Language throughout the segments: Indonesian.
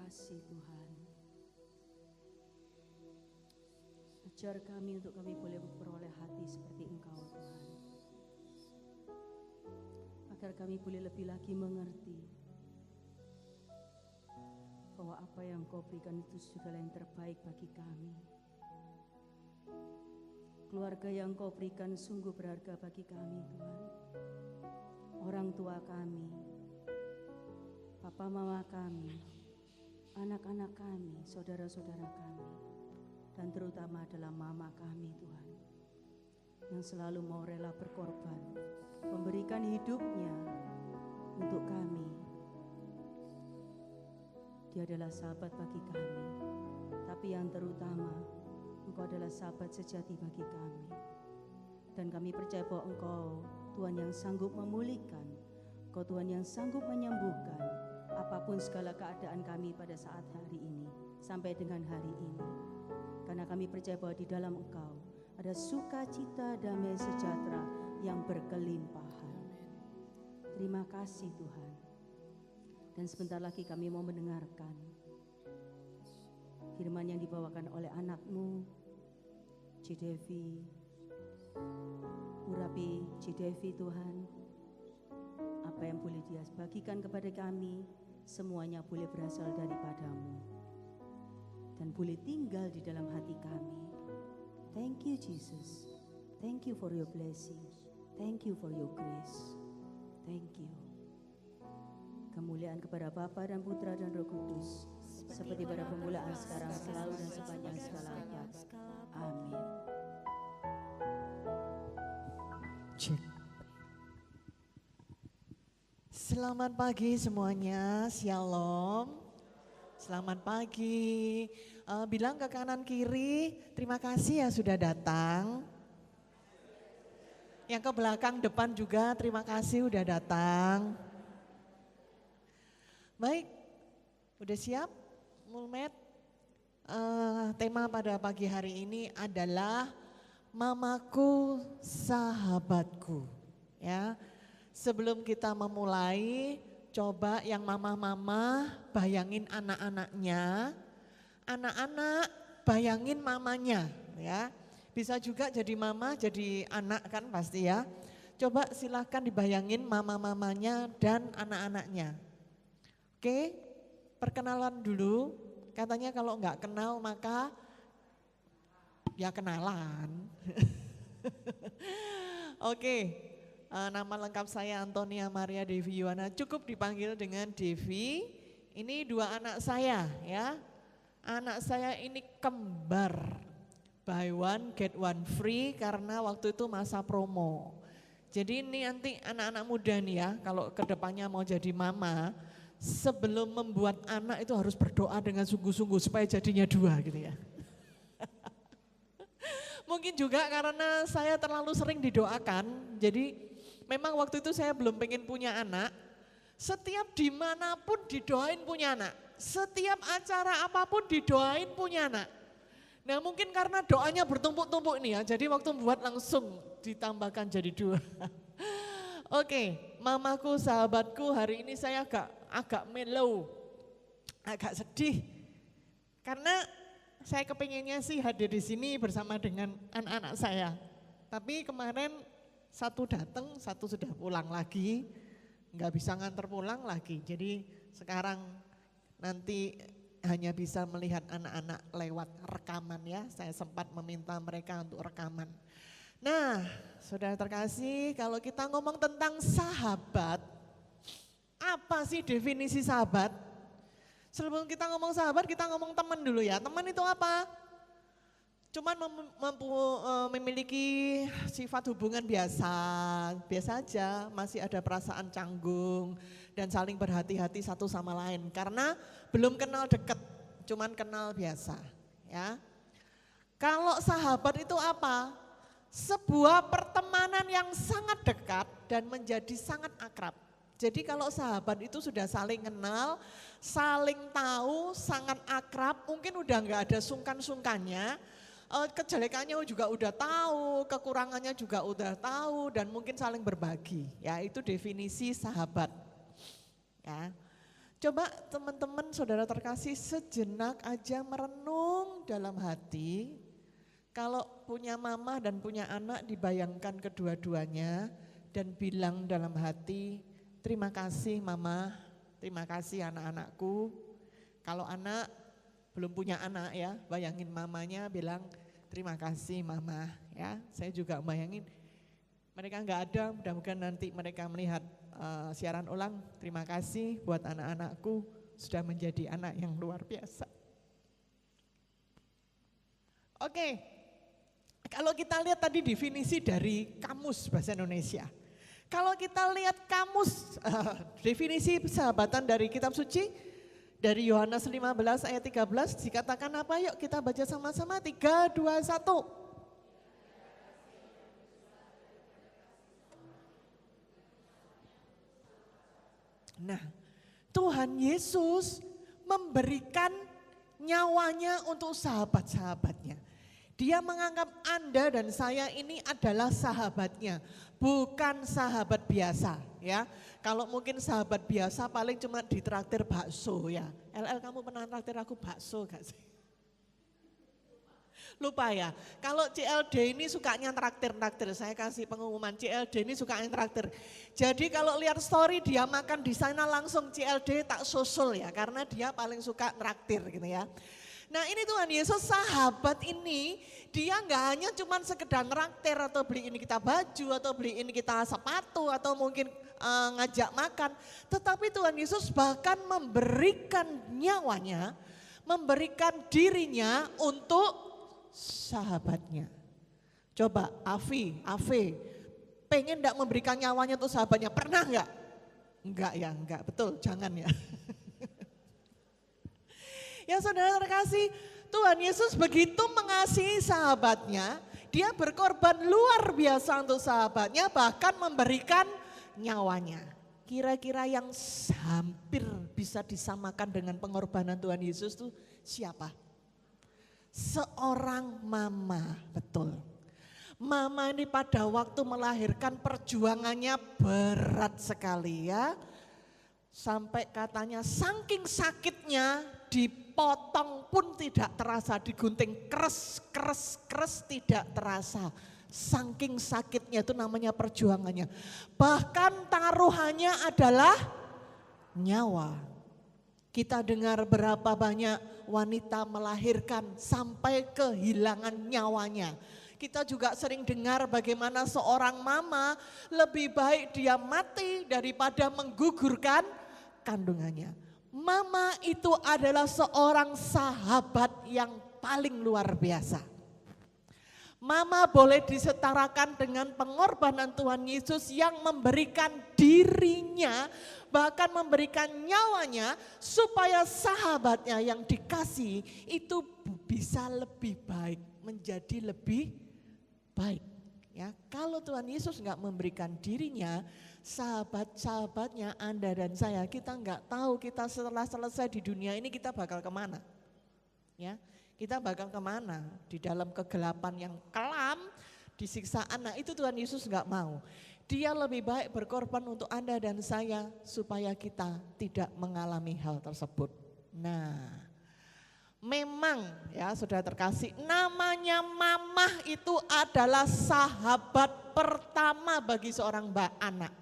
kasih Tuhan. Ajar kami untuk kami boleh memperoleh hati seperti Engkau Tuhan. Agar kami boleh lebih lagi mengerti bahwa apa yang Kau berikan itu sudahlah yang terbaik bagi kami. Keluarga yang Kau berikan sungguh berharga bagi kami Tuhan. Orang tua kami, papa mama kami, anak-anak kami, saudara-saudara kami, dan terutama adalah mama kami Tuhan, yang selalu mau rela berkorban, memberikan hidupnya untuk kami. Dia adalah sahabat bagi kami, tapi yang terutama Engkau adalah sahabat sejati bagi kami. Dan kami percaya bahwa Engkau Tuhan yang sanggup memulihkan, Engkau Tuhan yang sanggup menyembuhkan apapun segala keadaan kami pada saat hari ini sampai dengan hari ini. Karena kami percaya bahwa di dalam Engkau ada sukacita, damai sejahtera yang berkelimpahan. Terima kasih Tuhan. Dan sebentar lagi kami mau mendengarkan firman yang dibawakan oleh anak-Mu, Cidevi, Urapi Cidevi Tuhan. Apa yang boleh Dia bagikan kepada kami, semuanya boleh berasal daripada-Mu dan boleh tinggal di dalam hati kami. Thank you Jesus. Thank you for your blessing. Thank you for your grace. Thank you. Kemuliaan kepada Bapa dan Putra dan Roh Kudus, seperti pada permulaan, sekarang, selalu dan sepanjang segala abad. Amin. Cek. Selamat pagi semuanya, Shalom. Selamat pagi. Bilang ke kanan kiri, terima kasih ya sudah datang. Yang ke belakang depan juga terima kasih udah datang. Baik, udah siap Mulmet? Tema pada pagi hari ini adalah Mamaku Sahabatku. Ya, sebelum kita memulai, coba yang mama-mama bayangin anak-anaknya, anak-anak bayangin mamanya, ya. Bisa juga jadi mama, jadi anak kan pasti ya. Coba silahkan dibayangin mama-mamanya dan anak-anaknya. Oke, perkenalan dulu. Katanya kalau enggak kenal maka ya kenalan. Oke, nama lengkap saya Antonia Maria Devi Yuwana, cukup dipanggil dengan Devi. Ini dua anak saya ya. Anak saya ini kembar, buy one get one free karena waktu itu masa promo. Jadi ini nanti anak-anak muda nih ya, kalau kedepannya mau jadi mama, sebelum membuat anak itu harus berdoa dengan sungguh-sungguh supaya jadinya dua gitu ya. Mungkin juga karena saya terlalu sering didoakan, jadi memang waktu itu saya belum pengen punya anak. Setiap dimanapun didoain punya anak, setiap acara apapun didoain punya anak. Nah mungkin karena doanya bertumpuk-tumpuk nih ya, jadi waktu membuat langsung ditambahkan jadi dua. Oke, mamaku sahabatku, hari ini saya agak mellow, agak sedih. Karena saya kepinginnya sih hadir di sini bersama dengan anak-anak saya. Tapi kemarin satu datang, satu sudah pulang lagi, nggak bisa nganter pulang lagi. Jadi sekarang nanti hanya bisa melihat anak-anak lewat rekaman ya. Saya sempat meminta mereka untuk rekaman. Nah, saudara terkasih, kalau kita ngomong tentang sahabat, apa sih definisi sahabat? Sebelum kita ngomong sahabat, kita ngomong teman dulu ya. Teman itu apa? Cuman memiliki sifat hubungan biasa aja, masih ada perasaan canggung dan saling berhati-hati satu sama lain. Karena belum kenal dekat, cuman kenal biasa ya. Kalau sahabat itu apa? Sebuah pertemanan yang sangat dekat dan menjadi sangat akrab. Jadi kalau sahabat itu sudah saling kenal, saling tahu, sangat akrab, mungkin udah nggak ada sungkan-sungkannya, kejelekannya juga udah tahu, kekurangannya juga udah tahu, dan mungkin saling berbagi. Ya itu definisi sahabat. Ya. Coba teman-teman saudara terkasih sejenak aja merenung dalam hati. Kalau punya mama dan punya anak dibayangkan kedua-duanya dan bilang dalam hati, terima kasih mama, terima kasih anak-anakku. Kalau anak belum punya anak ya, bayangin mamanya bilang terima kasih mama ya. Saya juga bayangin mereka nggak ada, mudah-mudahan nanti mereka melihat siaran ulang. Terima kasih buat anak-anakku sudah menjadi anak yang luar biasa. Oke, kalau kita lihat tadi definisi dari kamus bahasa Indonesia. Kalau kita lihat kamus definisi persahabatan dari kitab suci, dari Yohanes 15 ayat 13 dikatakan apa? Yuk kita baca sama-sama, 3, 2, 1. Nah, Tuhan Yesus memberikan nyawanya untuk sahabat-sahabatnya. Dia menganggap Anda dan saya ini adalah sahabatnya, bukan sahabat biasa ya. Kalau mungkin sahabat biasa paling cuma ditraktir bakso ya. LL kamu pernah traktir aku bakso gak sih? Lupa ya, kalau CLD ini sukanya traktir-traktir, saya kasih pengumuman CLD ini sukanya traktir. Jadi kalau lihat story dia makan di sana langsung CLD tak susul ya, karena dia paling suka traktir gitu ya. Nah ini Tuhan Yesus sahabat ini, dia nggak hanya cuma sekedar traktir atau beli ini kita baju atau beli ini kita sepatu atau mungkin ngajak makan. Tetapi Tuhan Yesus bahkan memberikan nyawanya, memberikan dirinya untuk sahabatnya. Coba Afi, pengen enggak memberikan nyawanya untuk sahabatnya? Pernah enggak? Enggak ya, enggak, betul, jangan ya. Ya saudara terkasih, Tuhan Yesus begitu mengasihi sahabatnya, dia berkorban luar biasa untuk sahabatnya, bahkan memberikan nyawanya. Kira-kira yang hampir bisa disamakan dengan pengorbanan Tuhan Yesus itu siapa? Seorang mama, betul. Mama ini pada waktu melahirkan perjuangannya berat sekali ya. Sampai katanya saking sakitnya dipotong pun tidak terasa, digunting keres tidak terasa. Saking sakitnya itu namanya perjuangannya. Bahkan taruhannya adalah nyawa. Kita dengar berapa banyak wanita melahirkan sampai kehilangan nyawanya. Kita juga sering dengar bagaimana seorang mama lebih baik dia mati daripada menggugurkan kandungannya. Mama itu adalah seorang sahabat yang paling luar biasa. Mama boleh disetarakan dengan pengorbanan Tuhan Yesus yang memberikan dirinya, bahkan memberikan nyawanya supaya sahabatnya yang dikasih itu bisa lebih baik, menjadi lebih baik. Ya, kalau Tuhan Yesus nggak memberikan dirinya, sahabat-sahabatnya Anda dan saya, kita nggak tahu kita setelah selesai di dunia ini kita bakal kemana. Ya. Kita bakal kemana? Di dalam kegelapan yang kelam, di siksaan. Nah itu Tuhan Yesus gak mau. Dia lebih baik berkorban untuk Anda dan saya supaya kita tidak mengalami hal tersebut. Nah memang ya saudara terkasih, namanya mamah itu adalah sahabat pertama bagi seorang anak.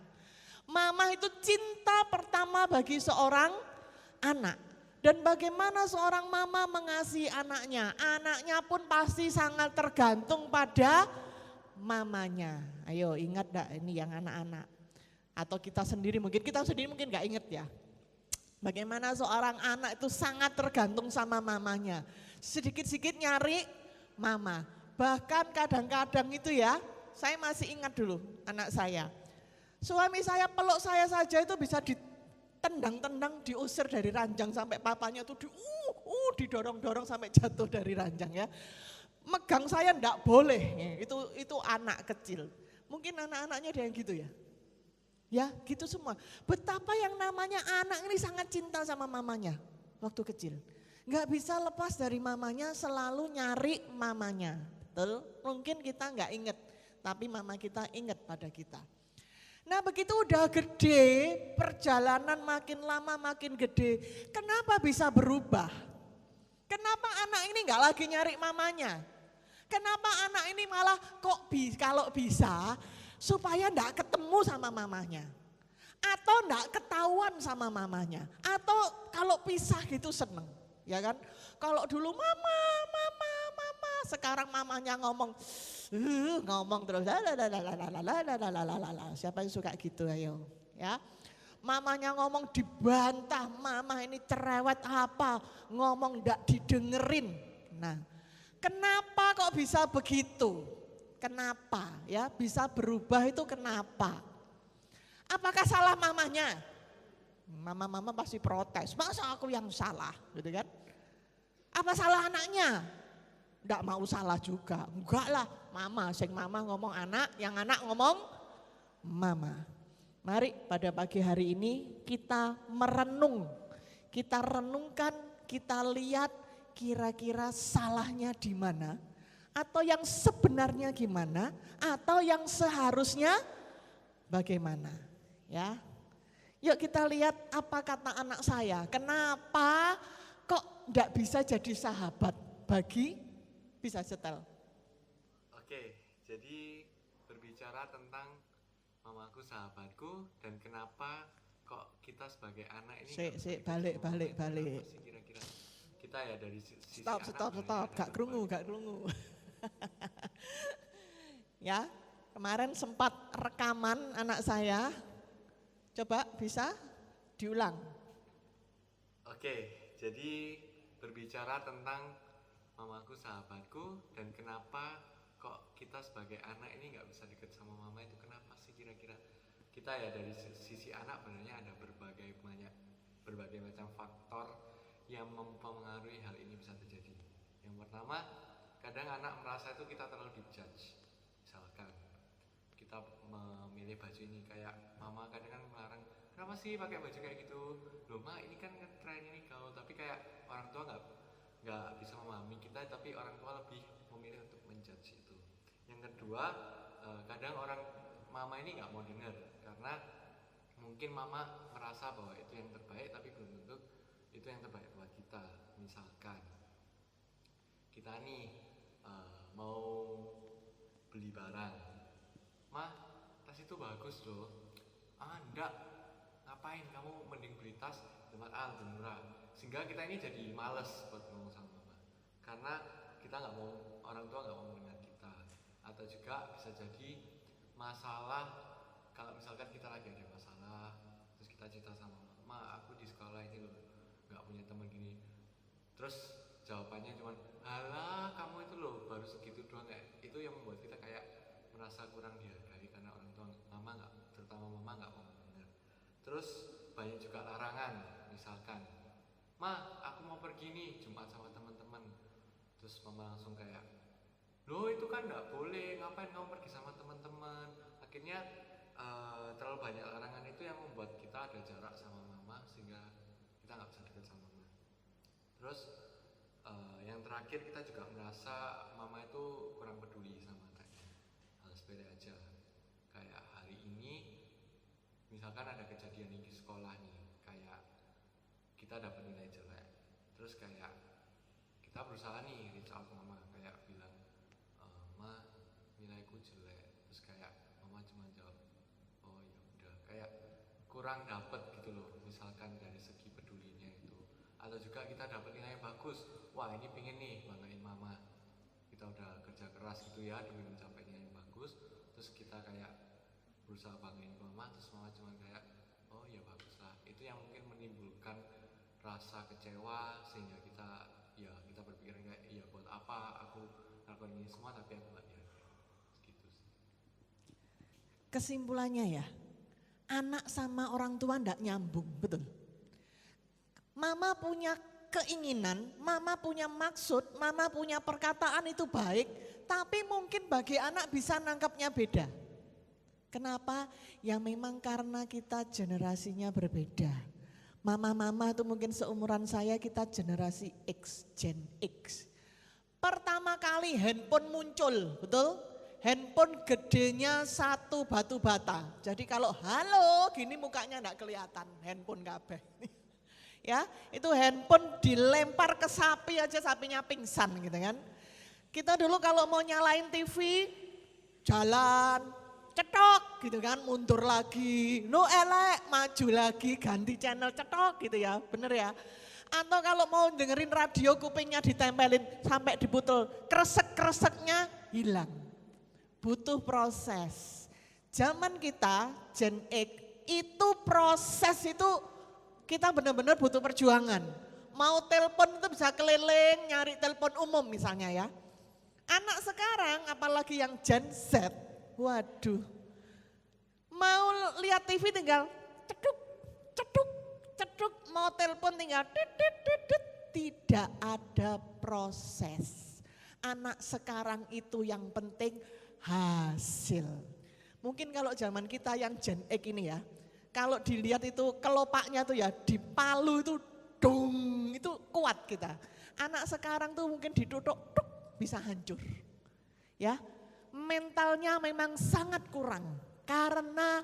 Mamah itu cinta pertama bagi seorang anak. Dan bagaimana seorang mama mengasihi anaknya? Anaknya pun pasti sangat tergantung pada mamanya. Ayo ingat gak ini yang anak-anak? Atau kita sendiri mungkin gak ingat ya. Bagaimana seorang anak itu sangat tergantung sama mamanya. Sedikit-sedikit nyari mama. Bahkan kadang-kadang itu ya, saya masih ingat dulu anak saya. Suami saya peluk saya saja itu bisa tendang-tendang, diusir dari ranjang sampai papanya tuh didorong-dorong sampai jatuh dari ranjang ya. Megang saya enggak boleh, itu anak kecil. Mungkin anak-anaknya ada yang gitu ya. Ya gitu semua. Betapa yang namanya anak ini sangat cinta sama mamanya waktu kecil. Enggak bisa lepas dari mamanya, selalu nyari mamanya. Betul? Mungkin kita enggak ingat, tapi mama kita ingat pada kita. Nah begitu udah gede, perjalanan makin lama makin gede, kenapa bisa berubah? Kenapa anak ini nggak lagi nyari mamanya? Kenapa anak ini malah kok kalau bisa supaya nggak ketemu sama mamanya? Atau nggak ketahuan sama mamanya? Atau kalau pisah gitu seneng, ya kan? Kalau dulu mama, sekarang mamanya ngomong terus, siapa yang suka gitu ayo, ya? Mamanya ngomong dibantah, mama ini cerewet apa, ngomong nggak didengerin. Nah, kenapa kok bisa begitu? Kenapa ya bisa berubah itu kenapa? Apakah salah mamanya? Mama pasti protes, masa aku yang salah gitu kan? Apa salah anaknya? Enggak mau salah juga, enggak lah mama ngomong anak, yang anak ngomong mama. Mari pada pagi hari ini kita merenung, kita renungkan, kita lihat kira-kira salahnya di mana, atau yang sebenarnya gimana, atau yang seharusnya bagaimana. Ya, yuk kita lihat apa kata anak saya, kenapa kok enggak bisa jadi sahabat bagi, bisa setel. Oke, jadi berbicara tentang mamaku sahabatku dan kenapa kok kita sebagai anak ini balik. Sih kira-kira kita ya dari sisi Stop, gak kerungu. Ya, kemarin sempat rekaman anak saya, coba bisa diulang. Oke, jadi berbicara tentang mamaku sahabatku dan kenapa kok kita sebagai anak ini nggak bisa deket sama mama itu kenapa sih kira-kira? Kita ya dari sisi anak sebenarnya ada berbagai macam faktor yang mempengaruhi hal ini bisa terjadi. Yang pertama, kadang anak merasa itu kita terlalu dijudge. Misalkan kita memilih baju ini kayak mama kadang kan melarang, kenapa sih pakai baju kayak gitu? Loh ma, ini kan tren ini gaul, tapi kayak orang tua nggak bisa memahami kita, tapi orang tua lebih memilih untuk menjudge itu. Yang kedua, kadang mama ini nggak mau dengar karena mungkin mama merasa bahwa itu yang terbaik, tapi belum tentu itu yang terbaik buat kita. Misalkan kita nih mau beli barang, mah tas itu bagus loh. Enggak, ngapain kamu mending beli tas tempat lebih murah. Sehingga kita ini jadi males buat ngomong sama mama karena kita nggak mau, orang tua nggak mau mendengar kita. Atau juga bisa jadi masalah, kalau misalkan kita lagi ada masalah terus kita cerita sama mama, aku di sekolah ini loh nggak punya teman gini, terus jawabannya cuma alah kamu itu loh baru segitu doang, kayak itu yang membuat kita kayak merasa kurang dihargai karena orang tua terutama mama nggak mau mendengar. Terus banyak juga larangan, misalkan ma aku mau pergi nih Jumat sama teman-teman, terus mama langsung kayak loh itu kan nggak boleh, ngapain kamu pergi sama teman-teman. Akhirnya terlalu banyak larangan itu yang membuat kita ada jarak sama mama sehingga kita nggak bisa dekat sama mama. Terus yang terakhir kita juga merasa mama itu kurang peduli sama anaknya. Hal sepele aja, kayak hari ini misalkan ada kejadian di sekolah nih, kayak kita dapat nilai jelek, terus kayak kita berusaha nih reach out mama, kayak bilang ma nilaiku jelek, terus kayak mama cuma jawab oh ya udah, kayak kurang dapet gitu loh, misalkan dari segi pedulinya itu. Atau juga kita dapat nilai bagus, wah ini pingin nih banggain mama, kita udah kerja keras gitu ya demi mencapai nilai yang bagus, terus kita kayak berusaha banggain mama, terus mama cuma kayak oh ya bagus lah. Itu yang mungkin menimbulkan rasa kecewa sehingga kita berpikir kayak iya buat apa aku lakukan ini semua tapi aku gak dihargai, gitu sih. Kesimpulannya ya, anak sama orang tua ndak nyambung, betul. Mama punya keinginan, mama punya maksud, mama punya perkataan itu baik, tapi mungkin bagi anak bisa nangkapnya beda. Kenapa? Ya memang karena kita generasinya berbeda. Mama-mama itu mungkin seumuran saya, kita generasi X, Gen X. Pertama kali handphone muncul, betul? handphone gedenya satu batu bata. Jadi kalau halo gini mukanya enggak kelihatan, handphone kabeh. Ya, itu handphone dilempar ke sapi aja sapinya pingsan gitu kan. Kita dulu kalau mau nyalain TV, jalan, cetok gitu kan, mundur lagi, no elek, maju lagi, ganti channel cetok gitu ya, bener ya. Atau kalau mau dengerin radio kupingnya ditempelin sampai diputul, kresek-kreseknya hilang. Butuh proses. Zaman kita, Gen X, itu proses itu kita benar-benar butuh perjuangan. Mau telepon itu bisa keliling, nyari telepon umum misalnya ya. Anak sekarang apalagi yang Gen Z, waduh. Mau lihat TV tinggal ceduk, ceduk, ceduk. Mau telepon tinggal dit. Tidak ada proses. Anak sekarang itu yang penting hasil. Mungkin kalau zaman kita yang Gen X ini ya, kalau dilihat itu kelopaknya tuh ya di palu itu dong, itu kuat kita. Anak sekarang tuh mungkin ditutuk tuk, bisa hancur. Ya, mentalnya memang sangat kurang karena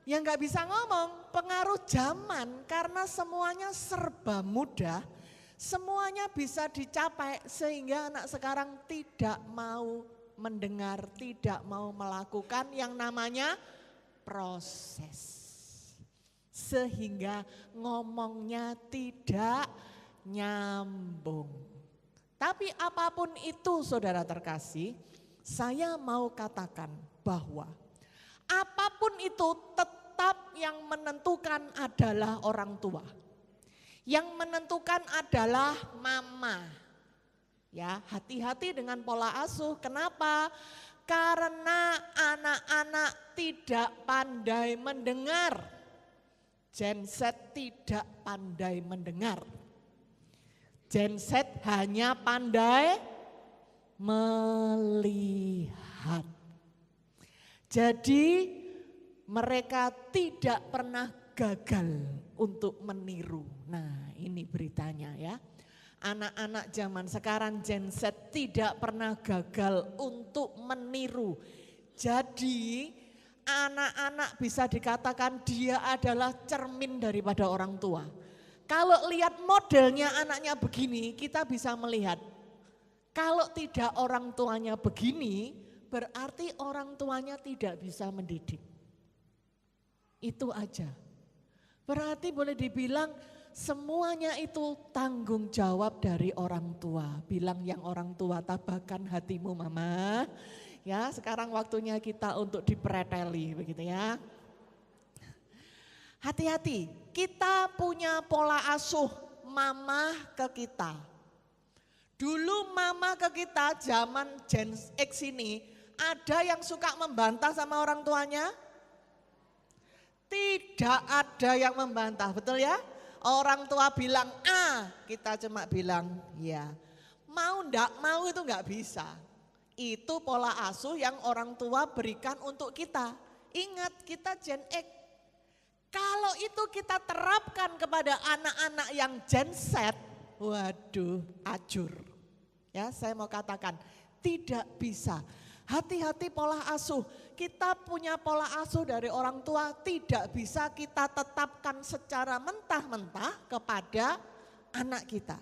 yang nggak bisa ngomong, pengaruh zaman karena semuanya serba mudah, semuanya bisa dicapai sehingga anak sekarang tidak mau mendengar, tidak mau melakukan yang namanya proses. Sehingga ngomongnya tidak nyambung. Tapi apapun itu saudara terkasih, saya mau katakan bahwa apapun itu tetap yang menentukan adalah orang tua. Yang menentukan adalah mama. Ya, hati-hati dengan pola asuh. Kenapa? Karena anak-anak tidak pandai mendengar. Gen Z tidak pandai mendengar. Gen Z hanya pandai melihat. Jadi mereka tidak pernah gagal untuk meniru. Nah, ini beritanya ya. Anak-anak zaman sekarang Gen Z tidak pernah gagal untuk meniru. Jadi anak-anak bisa dikatakan dia adalah cermin daripada orang tua. Kalau lihat modelnya anaknya begini, kita bisa melihat. Kalau tidak orang tuanya begini, berarti orang tuanya tidak bisa mendidik. Itu aja. Berarti boleh dibilang semuanya itu tanggung jawab dari orang tua. Bilang yang orang tua, tabahkan hatimu mama. Ya, sekarang waktunya kita untuk dipreteli begitu ya. Hati-hati, kita punya pola asuh mama ke kita. Dulu mama ke kita zaman Gen X ini, ada yang suka membantah sama orang tuanya? Tidak ada yang membantah, betul ya? Orang tua bilang A, kita cuma bilang ya. Mau ndak mau itu nggak bisa. Itu pola asuh yang orang tua berikan untuk kita. Ingat kita Gen X. Kalau itu kita terapkan kepada anak-anak yang Gen Z, waduh ajur. Ya, saya mau katakan tidak bisa. Hati-hati pola asuh. Kita punya pola asuh dari orang tua tidak bisa kita tetapkan secara mentah-mentah kepada anak kita.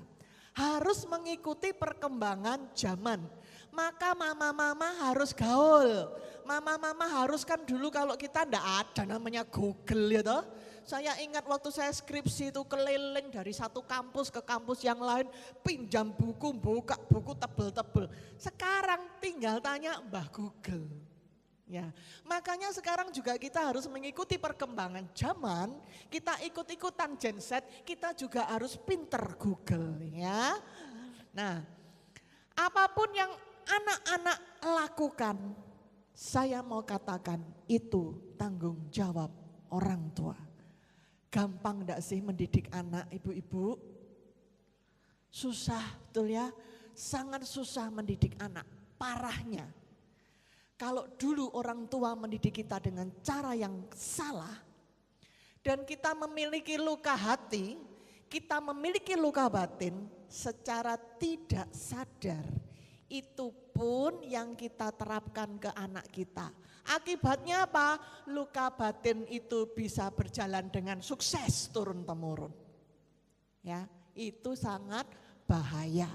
Harus mengikuti perkembangan zaman. Maka mama-mama harus gaul. Mama-mama harus kan dulu kalau kita enggak ada namanya Google ya toh. Saya ingat waktu saya skripsi itu keliling dari satu kampus ke kampus yang lain, pinjam buku, buka buku tebel-tebel. Sekarang tinggal tanya Mbah Google. Ya, makanya sekarang juga kita harus mengikuti perkembangan zaman, kita ikut-ikutan Gen Z, kita juga harus pinter Google ya. Nah, apapun yang anak-anak lakukan, saya mau katakan itu tanggung jawab orang tua. Gampang enggak sih mendidik anak ibu-ibu? Susah betul ya, sangat susah mendidik anak, parahnya. Kalau dulu orang tua mendidik kita dengan cara yang salah dan kita memiliki luka hati, kita memiliki luka batin secara tidak sadar, itu pun yang kita terapkan ke anak kita. Akibatnya apa? Luka batin itu bisa berjalan dengan sukses turun-temurun. Ya, itu sangat bahaya.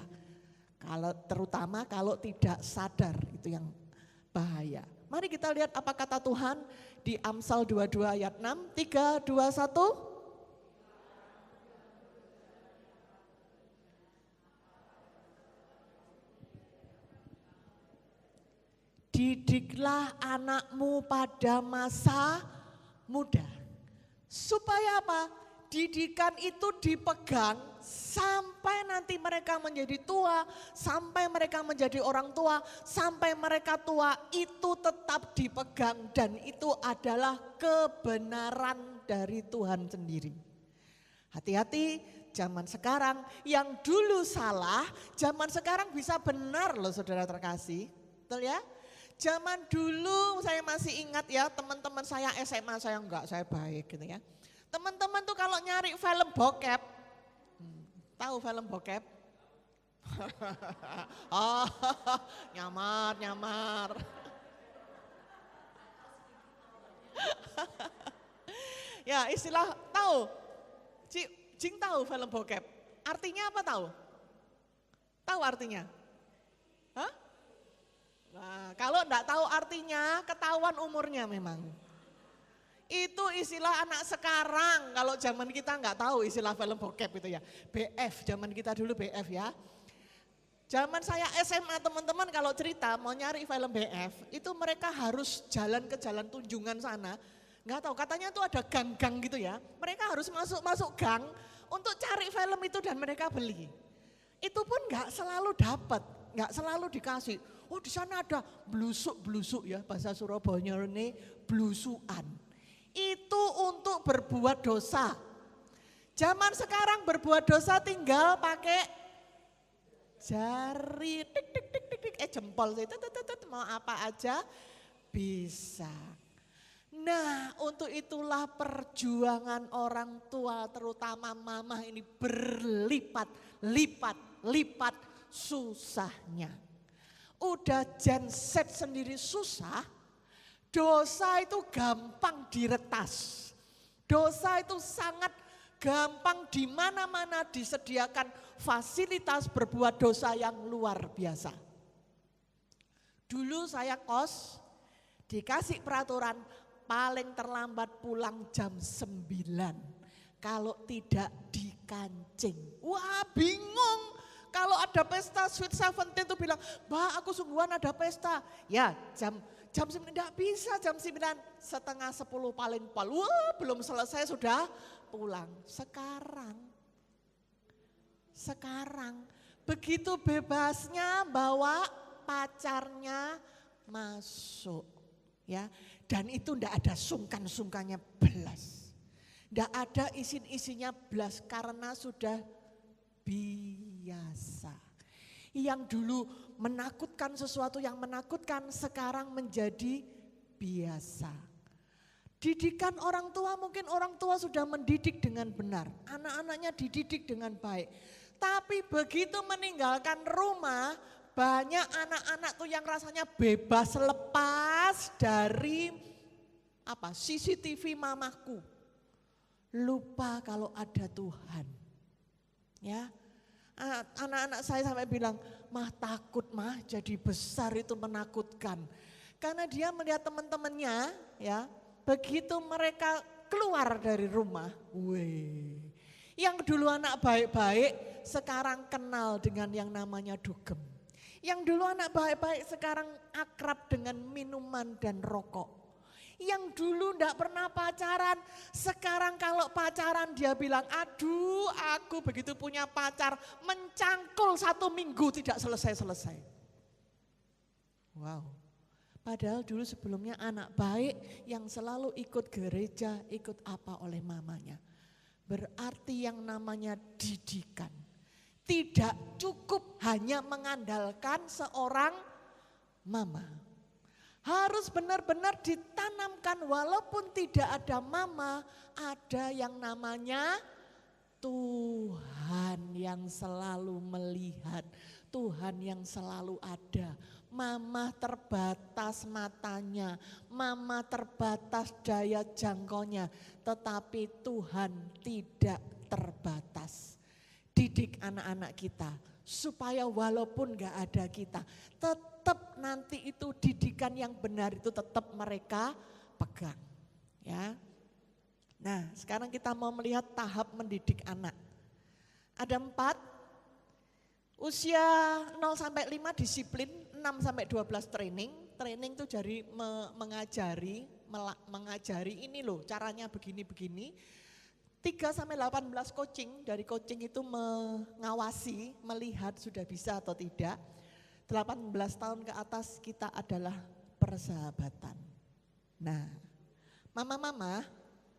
Terutama kalau tidak sadar, itu yang bahaya. Mari kita lihat apa kata Tuhan di Amsal 22 ayat 6, 3, 2, 1. Didiklah anakmu pada masa muda. Supaya apa? Didikan itu dipegang sampai nanti mereka menjadi tua, sampai mereka menjadi orang tua, sampai mereka tua itu tetap dipegang dan itu adalah kebenaran dari Tuhan sendiri. Hati-hati, zaman sekarang yang dulu salah, zaman sekarang bisa benar loh saudara terkasih. Betul ya? Zaman dulu saya masih ingat ya, teman-teman saya SMA, saya enggak, saya baik gitu ya. Teman-teman tuh kalau nyari film bokep, tahu film bokep? Oh, nyamar. Ya istilah tahu, Jing tahu film bokep, artinya apa tahu? Tahu artinya? Hah? Nah, kalau enggak tahu artinya, ketahuan umurnya memang. Itu istilah anak sekarang, kalau zaman kita enggak tahu istilah film bokep itu ya. BF, zaman kita dulu BF ya. Zaman saya SMA teman-teman kalau cerita mau nyari film BF, itu mereka harus jalan ke jalan Tunjungan sana. Enggak tahu, katanya itu ada gang-gang gitu ya. Mereka harus masuk gang untuk cari film itu dan mereka beli. Itu pun enggak selalu dapat, enggak selalu dikasih. Oh di sana ada blusuk ya, bahasa Surabaya ini blusukan. Itu untuk berbuat dosa. Zaman sekarang berbuat dosa tinggal pakai jari, tik, jempol itu, mau apa aja bisa. Nah untuk itulah perjuangan orang tua terutama mama ini berlipat susahnya. Udah genset sendiri susah, dosa itu gampang diretas. Dosa itu sangat gampang di mana-mana disediakan fasilitas berbuat dosa yang luar biasa. Dulu saya kos, dikasih peraturan paling terlambat pulang jam 9. Kalau tidak dikancing. Wah bingung. Kalau ada pesta Sweet 17 itu bilang, Mbak aku sungguhan ada pesta. Ya jam 9, enggak bisa jam 9, setengah 10 paling pol. Wah belum selesai sudah pulang. Sekarang begitu bebasnya bawa pacarnya masuk. Ya, dan itu enggak ada sungkan-sungkannya belas. Enggak ada isin-isinya belas karena sudah biasa. Yang dulu menakutkan, sesuatu yang menakutkan sekarang menjadi biasa. Didikan orang tua, mungkin orang tua sudah mendidik dengan benar, anak-anaknya dididik dengan baik. Tapi begitu meninggalkan rumah, banyak anak-anak tuh yang rasanya bebas lepas dari CCTV mamaku. Lupa kalau ada Tuhan. Ya, anak-anak saya sampai bilang, mah takut mah jadi besar itu menakutkan. Karena dia melihat teman-temannya ya, begitu mereka keluar dari rumah, yang dulu anak baik-baik sekarang kenal dengan yang namanya dugem. Yang dulu anak baik-baik sekarang akrab dengan minuman dan rokok. Yang dulu enggak pernah pacaran, sekarang kalau pacaran dia bilang, aduh aku begitu punya pacar, mencangkul 1 minggu tidak selesai-selesai. Wow, padahal dulu sebelumnya anak baik yang selalu ikut gereja, ikut apa oleh mamanya. Berarti yang namanya didikan. Tidak cukup hanya mengandalkan seorang mama. Harus benar-benar ditanamkan walaupun tidak ada mama, ada yang namanya Tuhan yang selalu melihat, Tuhan yang selalu ada. Mama terbatas matanya, mama terbatas daya jangkaunya, tetapi Tuhan tidak terbatas. Didik anak-anak kita supaya walaupun gak ada kita, tetap nanti itu didikan yang benar itu tetap mereka pegang. Ya. Nah, sekarang kita mau melihat tahap mendidik anak. Ada 4. Usia 0 sampai 5 disiplin, 6 sampai 12 training. Training itu jadi mengajari ini loh caranya begini-begini. 3 sampai 18 coaching, dari coaching itu mengawasi, melihat sudah bisa atau tidak. 18 tahun ke atas kita adalah persahabatan. Nah, mama-mama,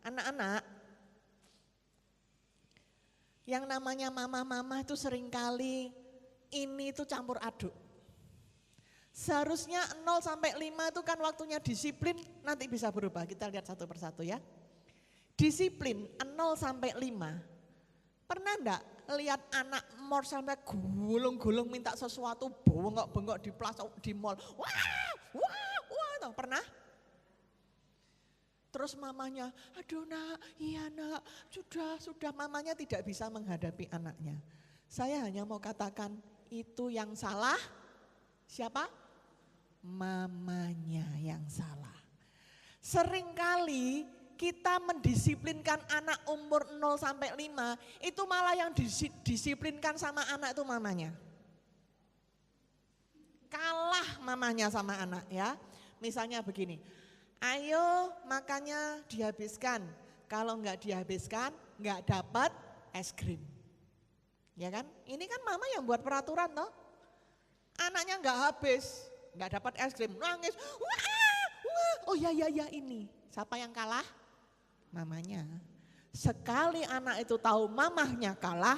anak-anak, yang namanya mama-mama itu seringkali ini itu campur aduk. Seharusnya 0 sampai 5 itu kan waktunya disiplin, nanti bisa berubah. Kita lihat satu persatu ya. Disiplin 0 sampai 5. Pernah enggak lihat anak mor sampai gulung-gulung minta sesuatu, bengok-bengok di plaza, di mall. Wah, pernah? Terus mamanya, aduh nak, iya nak, sudah mamanya tidak bisa menghadapi anaknya. Saya hanya mau katakan itu yang salah, siapa? Mamanya yang salah. Seringkali kita mendisiplinkan anak umur 0 sampai 5, itu malah yang disiplinkan sama anak itu mamanya. Kalah mamanya sama anak ya. Misalnya begini, ayo makannya dihabiskan, kalau enggak dihabiskan enggak dapat es krim. Ya kan? Ini kan mama yang buat peraturan toh. Anaknya enggak habis, enggak dapat es krim, nangis. Wah. Oh ya ini. Siapa yang kalah? Mamanya. Sekali anak itu tahu mamahnya kalah,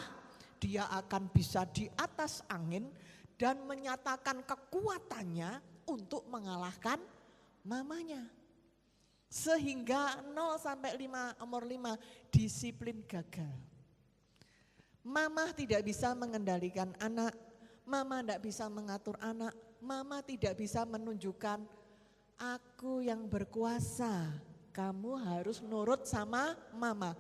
dia akan bisa di atas angin dan menyatakan kekuatannya untuk mengalahkan mamanya. Sehingga 0 sampai 5, umur 5 disiplin gagal. Mama tidak bisa mengendalikan anak, mama tidak bisa mengatur anak, mama tidak bisa menunjukkan aku yang berkuasa, kamu harus nurut sama mama.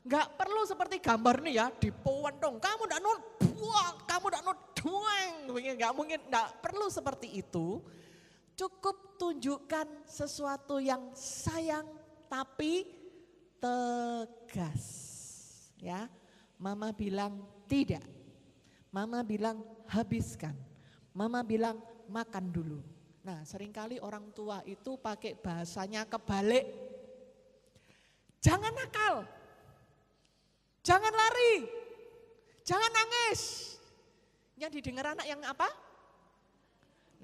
Enggak perlu seperti gambar nih ya, dipowendong, kamu tidak nurut, buang, kamu tidak nurut, dueng, enggak mungkin, enggak perlu seperti itu. Cukup tunjukkan sesuatu yang sayang tapi tegas. Ya. Mama bilang tidak, mama bilang habiskan, mama bilang makan dulu. Nah seringkali orang tua itu pakai bahasanya kebalik. Jangan nakal, jangan lari, jangan nangis. Yang didengar anak yang apa?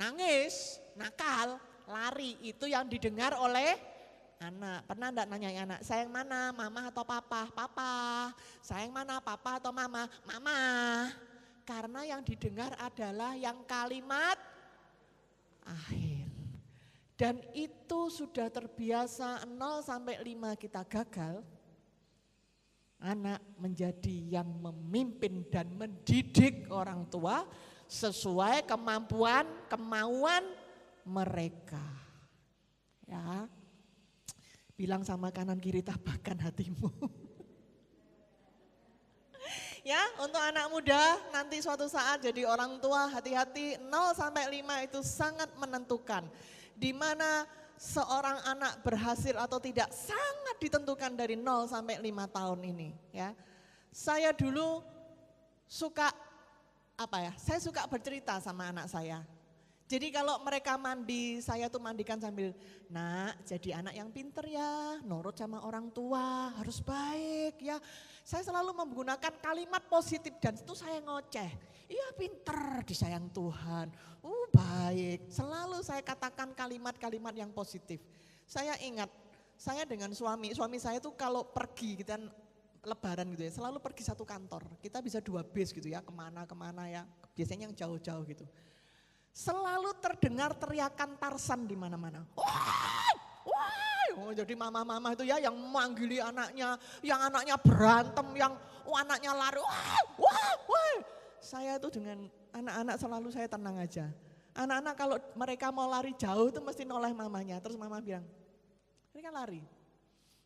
Nangis, nakal, lari, itu yang didengar oleh anak. Pernah enggak nanya anak, sayang mana, mama atau papa? Papa. Sayang mana, papa atau mama? Mama. Karena yang didengar adalah yang kalimat akhir. Dan itu sudah terbiasa 0 sampai 5 kita gagal. Anak menjadi yang memimpin dan mendidik orang tua sesuai kemampuan, kemauan mereka. Ya. Bilang sama kanan kiri, tabahkan hatimu. Ya, untuk anak muda nanti suatu saat jadi orang tua, hati-hati 0 sampai 5 itu sangat menentukan. Di mana seorang anak berhasil atau tidak sangat ditentukan dari 0 sampai 5 tahun ini, ya. Saya dulu suka saya suka bercerita sama anak saya. Jadi kalau mereka mandi, saya tuh mandikan sambil, nak jadi anak yang pinter ya, nurut sama orang tua, harus baik ya. Saya selalu menggunakan kalimat positif dan itu saya ngoceh. Iya pinter, disayang Tuhan, baik. Selalu saya katakan kalimat-kalimat yang positif. Saya ingat, saya dengan suami saya tuh kalau pergi gitu kan, lebaran gitu ya, selalu pergi satu kantor. Kita bisa 2 bis gitu ya, kemana-kemana ya, biasanya yang jauh-jauh gitu. Selalu terdengar teriakan Tarsan di mana-mana. Oh, jadi mama-mama itu ya yang manggili anaknya, yang anaknya berantem, yang anaknya lari. Saya tuh dengan anak-anak selalu saya tenang aja. Anak-anak kalau mereka mau lari jauh itu mesti noleh mamanya. Terus mama bilang, ini kan lari.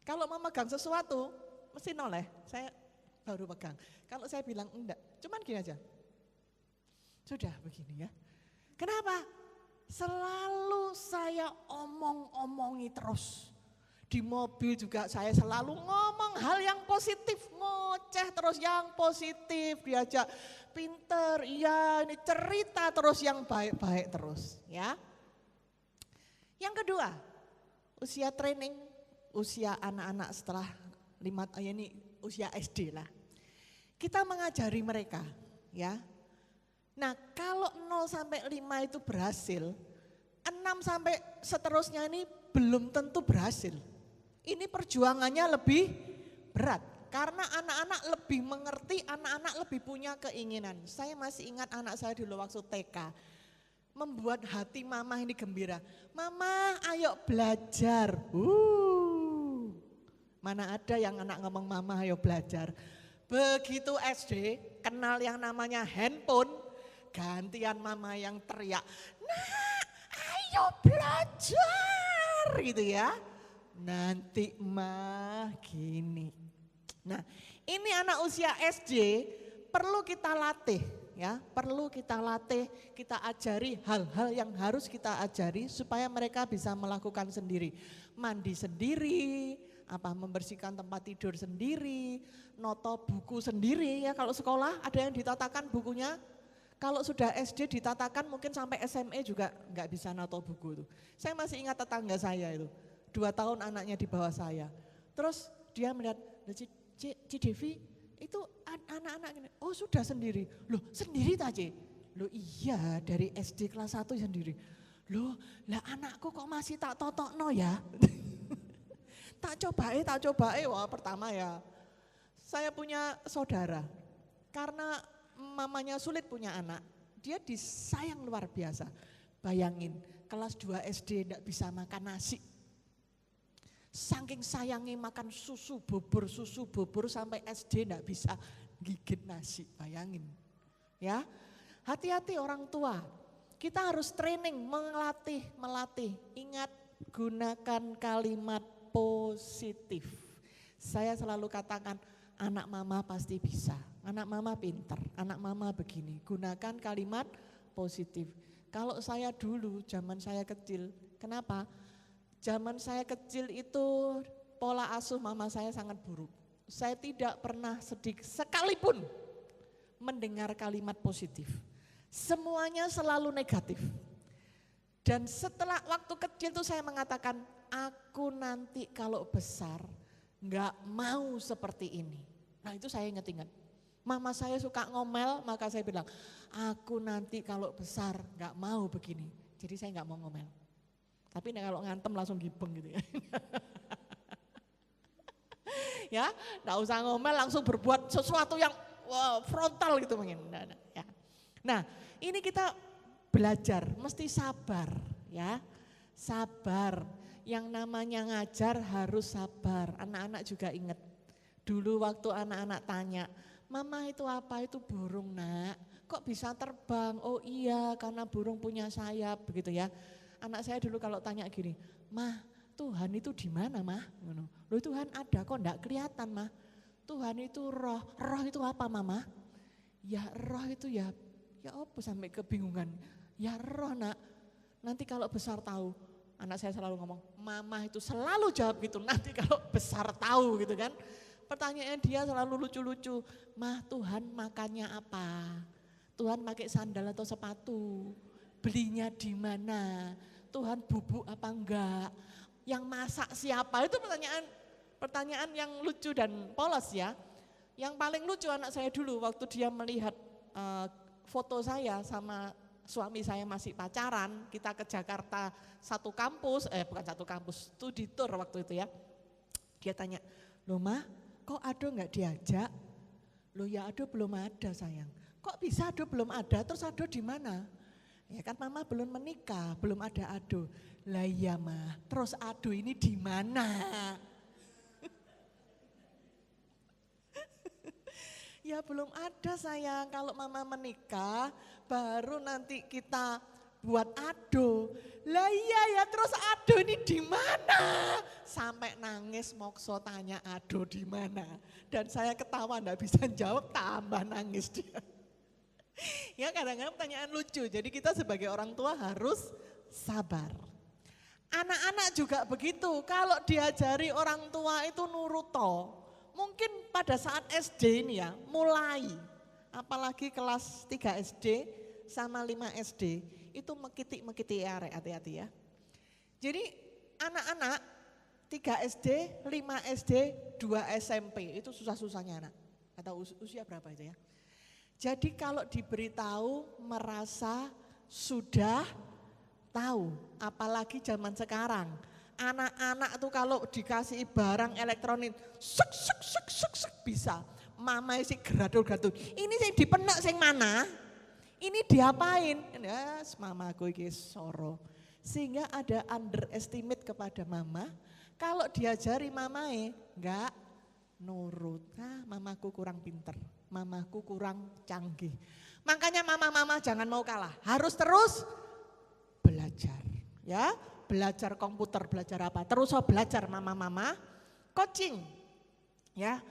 Kalau mama megang sesuatu, mesti noleh. Saya baru pegang. Kalau saya bilang enggak, cuman gini aja. Sudah begini ya. Kenapa? Selalu saya omong-omongi terus. Di mobil juga saya selalu ngomong hal yang positif, ngoceh terus yang positif, diajak pinter, iya ini cerita terus yang baik-baik terus ya. Yang kedua, usia training, usia anak-anak setelah ini usia SD lah. Kita mengajari mereka ya. Nah kalau 0 sampai 5 itu berhasil, 6 sampai seterusnya ini belum tentu berhasil. Ini perjuangannya lebih berat karena anak-anak lebih mengerti, anak-anak lebih punya keinginan. Saya masih ingat anak saya dulu waktu TK, membuat hati mama ini gembira. Mama ayo belajar. Mana ada yang anak ngomong mama ayo belajar. Begitu SD kenal yang namanya handphone, gantian mama yang teriak, nah ayo belajar gitu ya. Nanti mah gini. Nah ini anak usia SD perlu kita latih ya. Perlu kita latih, kita ajari hal-hal yang harus kita ajari supaya mereka bisa melakukan sendiri. Mandi sendiri, membersihkan tempat tidur sendiri, noto buku sendiri ya. Kalau sekolah ada yang ditatakan bukunya. Kalau sudah SD ditatakan mungkin sampai SMA juga nggak bisa noto buku itu. Saya masih ingat tetangga saya itu. 2 tahun anaknya di bawah saya. Terus dia melihat, Ci Devi itu anak-anak ini, oh sudah sendiri. Loh sendiri tak Ci? Loh iya dari SD kelas 1 sendiri. Loh lah anakku kok masih tak totokno ya? tak coba, wah pertama ya. Saya punya saudara, karena mamanya sulit punya anak, dia disayang luar biasa. Bayangin kelas 2 SD enggak bisa makan nasi. Saking sayangi makan susu bubur sampai SD enggak bisa gigit nasi, bayangin. Ya, hati-hati orang tua. Kita harus training, melatih. Ingat gunakan kalimat positif. Saya selalu katakan anak mama pasti bisa, anak mama pinter, anak mama begini. Gunakan kalimat positif. Kalau saya dulu zaman saya kecil, kenapa? Zaman saya kecil itu pola asuh mama saya sangat buruk. Saya tidak pernah sedikit sekalipun mendengar kalimat positif. Semuanya selalu negatif. Dan setelah waktu kecil itu saya mengatakan, aku nanti kalau besar enggak mau seperti ini. Nah itu saya ingat-ingat. Mama saya suka ngomel, maka saya bilang, aku nanti kalau besar enggak mau begini. Jadi saya enggak mau ngomel. Tapi kalau ngantem langsung gibeng gitu ya. Ya, enggak usah ngomel langsung berbuat sesuatu yang frontal gitu mungkin. Ya. Nah, ini kita belajar mesti sabar ya. Sabar. Yang namanya ngajar harus sabar. Anak-anak juga ingat. Dulu waktu anak-anak tanya, "Mama itu apa? Itu burung, Nak. Kok bisa terbang?" "Oh iya, karena burung punya sayap," begitu ya. Anak saya dulu kalau tanya gini, "Mah, Tuhan itu di mana, Mah?" "Loh, Tuhan ada kok enggak kelihatan, Mah." "Tuhan itu roh. Roh itu apa, Mama?" "Ya roh itu ya apa sampai kebingungan." "Ya roh, Nak. Nanti kalau besar tahu." Anak saya selalu ngomong, "Mama itu selalu jawab gitu, nanti kalau besar tahu," gitu kan. Pertanyaan dia selalu lucu-lucu, "Mah, Tuhan makannya apa? Tuhan pakai sandal atau sepatu? Belinya di mana? Tuhan bubuk apa enggak? Yang masak siapa?" Itu pertanyaan yang lucu dan polos ya. Yang paling lucu anak saya dulu waktu dia melihat foto saya sama suami saya masih pacaran, kita ke Jakarta satu kampus, bukan satu kampus, studi tour waktu itu ya. Dia tanya, "Loh Mah, kok Ado enggak diajak?" "Loh ya Ado belum ada sayang." "Kok bisa Ado belum ada? Terus Ado di mana?" "Ya kan Mama belum menikah, belum ada Ado." "Lah iya Mah, terus Ado ini di mana?" "Ya belum ada sayang, kalau Mama menikah baru nanti kita buat ado. Lah iya ya, terus ado ini di mana? Sampai nangis mokso tanya ado di mana. Dan saya ketawa enggak bisa jawab, tambah nangis dia. Ya kadang-kadang pertanyaan lucu, jadi kita sebagai orang tua harus sabar. Anak-anak juga begitu, kalau diajari orang tua itu nuruto. Mungkin pada saat SD ini ya, mulai. Apalagi kelas 3 SD sama 5 SD, itu mekiti-mekiti arek, hati-hati ya. Jadi anak-anak 3 SD, 5 SD, 2 SMP, itu susah-susahnya anak. Atau usia berapa itu ya? Jadi kalau diberitahu merasa sudah tahu, apalagi zaman sekarang. Anak-anak tuh kalau dikasih barang elektronik, sek bisa. Mama isi geradul-geradul. Ini yang dipenak sing mana? Ini diapain? Yes, mamaku iki soro. Sehingga ada underestimate kepada mama. Kalau diajari mamae, enggak nurut. Nah, mamaku kurang pinter. Mamaku kurang canggih. Makanya mama-mama jangan mau kalah. Harus terus belajar. Ya, belajar komputer, belajar apa? Terus belajar mama-mama. Coaching. Ya,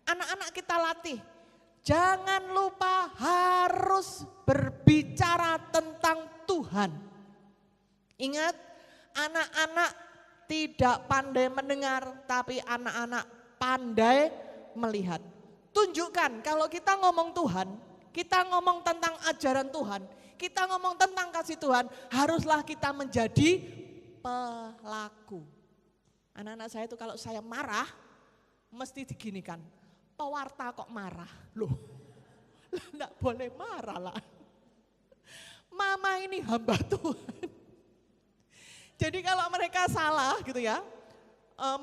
anak-anak kita latih. Jangan lupa harus berbicara tentang Tuhan. Ingat, anak-anak tidak pandai mendengar, tapi anak-anak pandai melihat. Tunjukkan kalau kita ngomong Tuhan, kita ngomong tentang ajaran Tuhan, kita ngomong tentang kasih Tuhan, haruslah kita menjadi pelaku. Anak-anak saya itu kalau saya marah, mesti diginikan, pewarta kok marah? Loh, enggak boleh marah lah. Mama ini hamba Tuhan. Jadi kalau mereka salah gitu ya,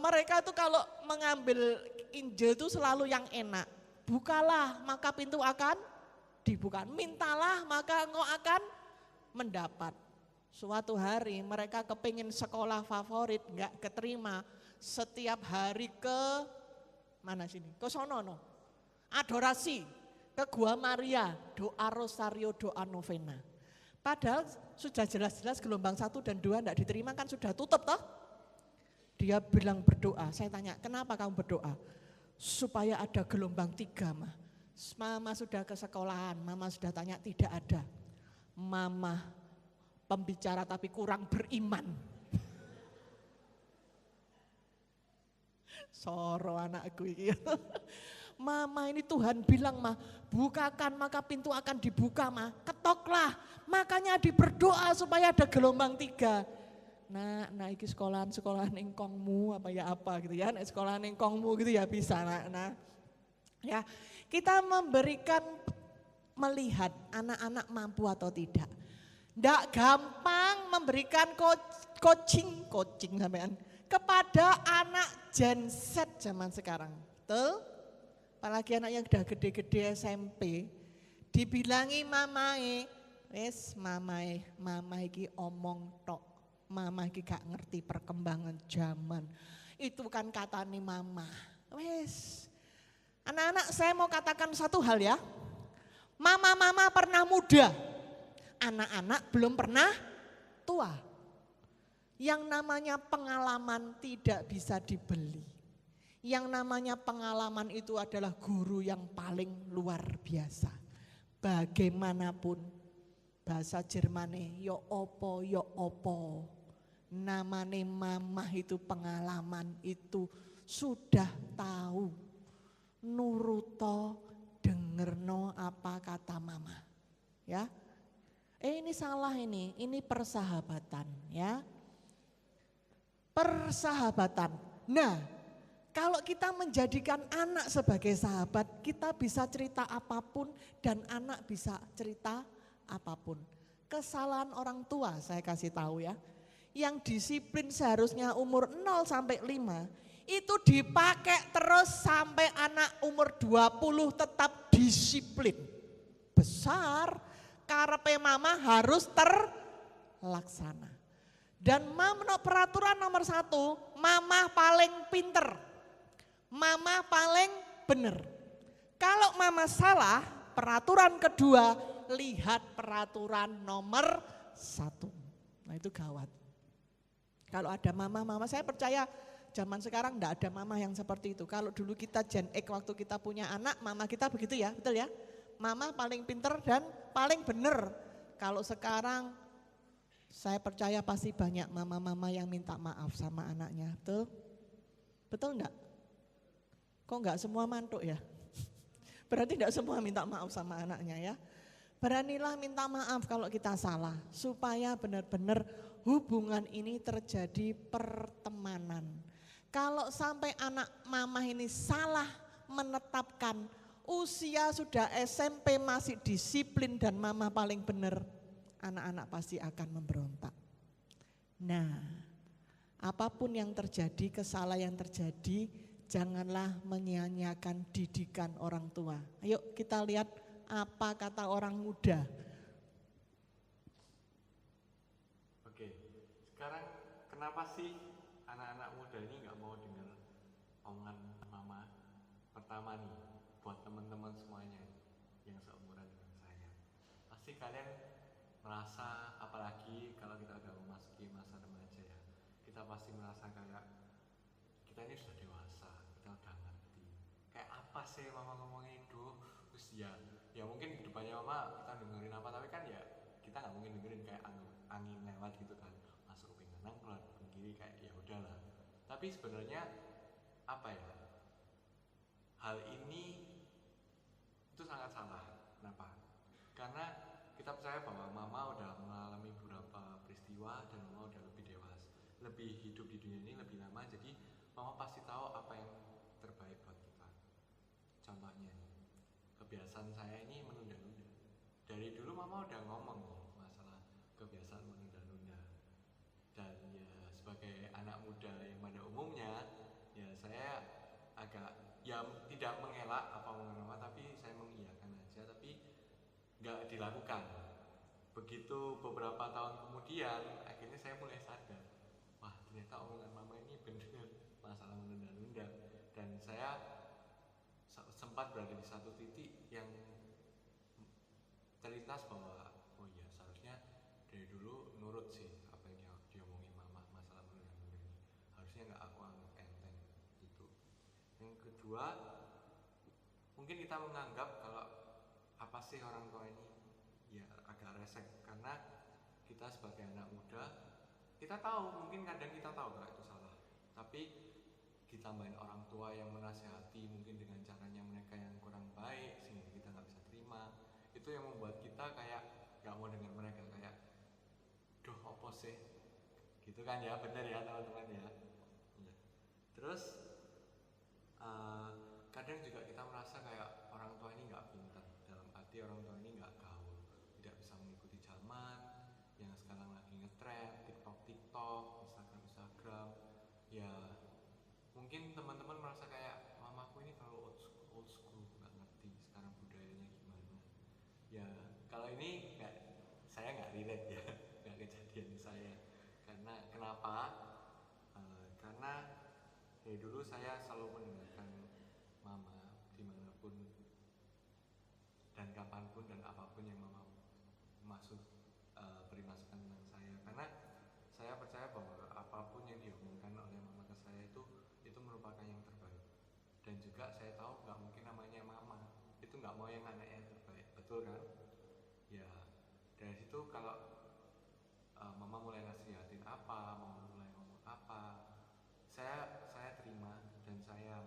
mereka itu kalau mengambil Injil itu selalu yang enak. Bukalah maka pintu akan dibuka. Mintalah maka engkau akan mendapat. Suatu hari mereka kepingin sekolah favorit, enggak keterima. Setiap hari ke mana sini? Ke sono no. Adorasi, ke Gua Maria, doa rosario, doa novena. Padahal sudah jelas-jelas gelombang 1 dan 2 enggak diterima kan sudah tutup toh. Dia bilang berdoa, saya tanya kenapa kamu berdoa? Supaya ada gelombang 3 mah. Mama sudah ke sekolahan, mama sudah tanya tidak ada. Mama pembicara tapi kurang beriman. Soro anakku ini. Mama ini Tuhan bilang mah, bukakan maka pintu akan dibuka mah, ketoklah. Makanya diberdoa supaya ada gelombang 3. Nah iki sekolahan engkongmu apa ya apa gitu ya, sekolahan engkongmu gitu ya bisa nah. Ya, kita memberikan melihat anak-anak mampu atau tidak. Nggak gampang memberikan coaching sampean kepada anak Gen Z zaman sekarang. Betul? Apalagi anak yang udah gede-gede SMP, dibilangi mamae, wes mamae iki omong tok. Mama iki gak ngerti perkembangan zaman. Itu kan katanya mama. Wes. Anak-anak saya mau katakan satu hal ya. Mama-mama pernah muda. Anak-anak belum pernah tua. Yang namanya pengalaman tidak bisa dibeli. Yang namanya pengalaman itu adalah guru yang paling luar biasa. Bagaimanapun bahasa Jermane yo opo. Namane mamah itu pengalaman itu sudah tahu. Nuruto dengerno apa kata mama. Ya. Ini salah ini persahabatan ya. Persahabatan. Nah, kalau kita menjadikan anak sebagai sahabat, kita bisa cerita apapun dan anak bisa cerita apapun. Kesalahan orang tua saya kasih tahu ya. Yang disiplin seharusnya umur 0 sampai 5, itu dipakai terus sampai anak umur 20 tetap disiplin. Besar, karepe mama harus terlaksana. Dan menurut peraturan nomor 1, mama paling pinter. Mama paling benar. Kalau mama salah, peraturan kedua, lihat peraturan nomor satu. Nah itu gawat. Kalau ada mama-mama, saya percaya zaman sekarang enggak ada mama yang seperti itu. Kalau dulu kita Gen X waktu kita punya anak, mama kita begitu ya, betul ya? Mama paling pinter dan paling bener. Kalau sekarang saya percaya pasti banyak mama-mama yang minta maaf sama anaknya, betul? Betul enggak? Kok enggak semua mantuk ya? Berarti enggak semua minta maaf sama anaknya ya. Beranilah minta maaf kalau kita salah, supaya benar-benar hubungan ini terjadi pertemanan. Kalau sampai anak mama ini salah menetapkan usia sudah SMP masih disiplin dan mama paling benar, anak-anak pasti akan memberontak. Nah, apapun yang terjadi, kesalahan yang terjadi, janganlah menyia-nyiakan didikan orang tua. Ayo kita lihat apa kata orang muda. Oke, sekarang kenapa sih anak-anak muda ini nggak mau dengar omongan mama? Pertama nih, buat teman-teman semuanya yang seumuran dengan saya, pasti kalian merasa, apalagi kalau kita udah memasuki masa remaja ya, kita pasti merasa kayak kita ini sudah dewasa, kita udah ngerti. Kayak apa sih mama ngomongin itu? Terus ya mungkin di depannya mama kita dengerin apa, tapi kan ya kita nggak mungkin dengerin kayak angin lewat gitu kan, masuk kuping kanan keluar kuping kiri, kayak ya udahlah. Tapi sebenarnya apa ya, hal ini itu sangat salah. Kenapa? Karena kita percaya bahwa mama udah mengalami beberapa peristiwa dan mama udah lebih dewasa, lebih hidup di dunia ini lebih lama, jadi mama pasti tahu apa yang terbaik buat kita. Contohnya nih, kebiasaan saya ini menunda-nunda. Dari dulu mama udah ngomong nih masalah kebiasaan menunda-nunda. Dan ya sebagai anak muda yang pada umumnya, ya saya agak ya tidak mengelak apa omongan mama, tapi saya mengiyakan aja, tapi nggak dilakukan. Begitu beberapa tahun kemudian, akhirnya saya mulai sadar, wah ternyata omongan mama ini benar masalah menunda-nunda. Dan saya sempat berada di satu titik yang terlintas bahwa oh iya, seharusnya dari dulu nurut sih apa yang diomongin mama masalah menunda-nunda ini, harusnya nggak aku anggap enteng gitu. Yang kedua, mungkin kita menganggap kalau apa sih orang tua ini ya agak resek, karena kita sebagai anak muda, kita tahu, mungkin kadang kita tahu kalau itu salah, tapi ditambahin orang tua yang menasihati mungkin dengan caranya mereka yang kurang baik sehingga kita nggak bisa terima, itu yang membuat kita kayak nggak mau dengar mereka, kayak duh apa sih gitu kan ya, bener ya teman-teman ya. Terus kadang juga kita merasa kayak orang tua ini nggak pintar, dalam arti orang tua ini nggak gaul, tidak bisa mengikuti zaman yang sekarang lagi ngetrend, TikTok, Instagram, ya mungkin teman-teman merasa kayak mamaku ini terlalu old school, nggak ngerti sekarang budayanya gimana. Ya kalau ini saya nggak relate ya, nggak kejadian saya. Karena kenapa? Karena dari dulu saya selalu mendengarkan mama dimanapun dan kapanpun dan apapun yang mama beri masukan tentang saya, karena saya percaya bahwa apapun yang diomongkan oleh mama ke saya itu merupakan yang terbaik. Dan juga saya tahu nggak mungkin namanya mama itu nggak mau yang anaknya terbaik, betul kan? Ya dari situ kalau mama mulai nasihatin apa, mama mulai ngomong apa, saya terima. Dan saya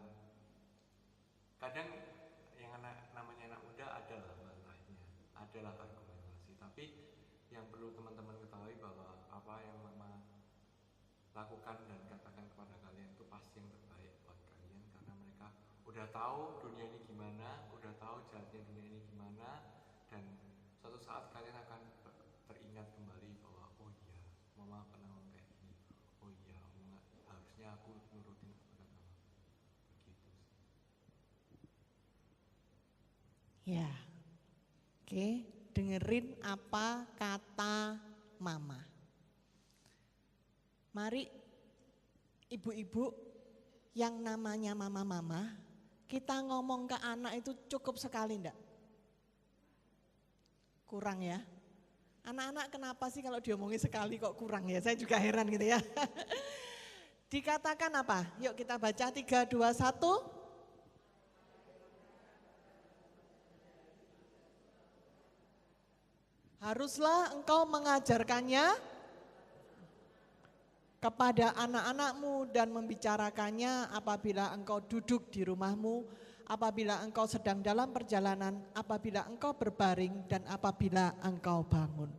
kadang yang namanya anak muda adalah marahnya, adalah argumentasi, tapi yang perlu teman-teman ketahui bahwa apa yang mama lakukan dan katakan kepada kalian itu pasti yang terbaik buat kalian, karena mereka udah tahu dunia ini gimana, udah tahu jahatnya dunia ini gimana, dan suatu saat kalian akan teringat kembali bahwa oh iya, mama pernah ngomong kayak gini, oh iya, harusnya aku nurutin apa kata mama, begitu sih. Ya, oke, dengerin apa kata mama. Mari ibu-ibu yang namanya mama-mama, kita ngomong ke anak itu cukup sekali enggak? Kurang ya? Anak-anak kenapa sih kalau diomongin sekali kok kurang ya? Saya juga heran gitu ya. Dikatakan apa? Yuk kita baca 3, 2, 1. Haruslah engkau mengajarkannya kepada anak-anakmu dan membicarakannya apabila engkau duduk di rumahmu, apabila engkau sedang dalam perjalanan, apabila engkau berbaring, dan apabila engkau bangun.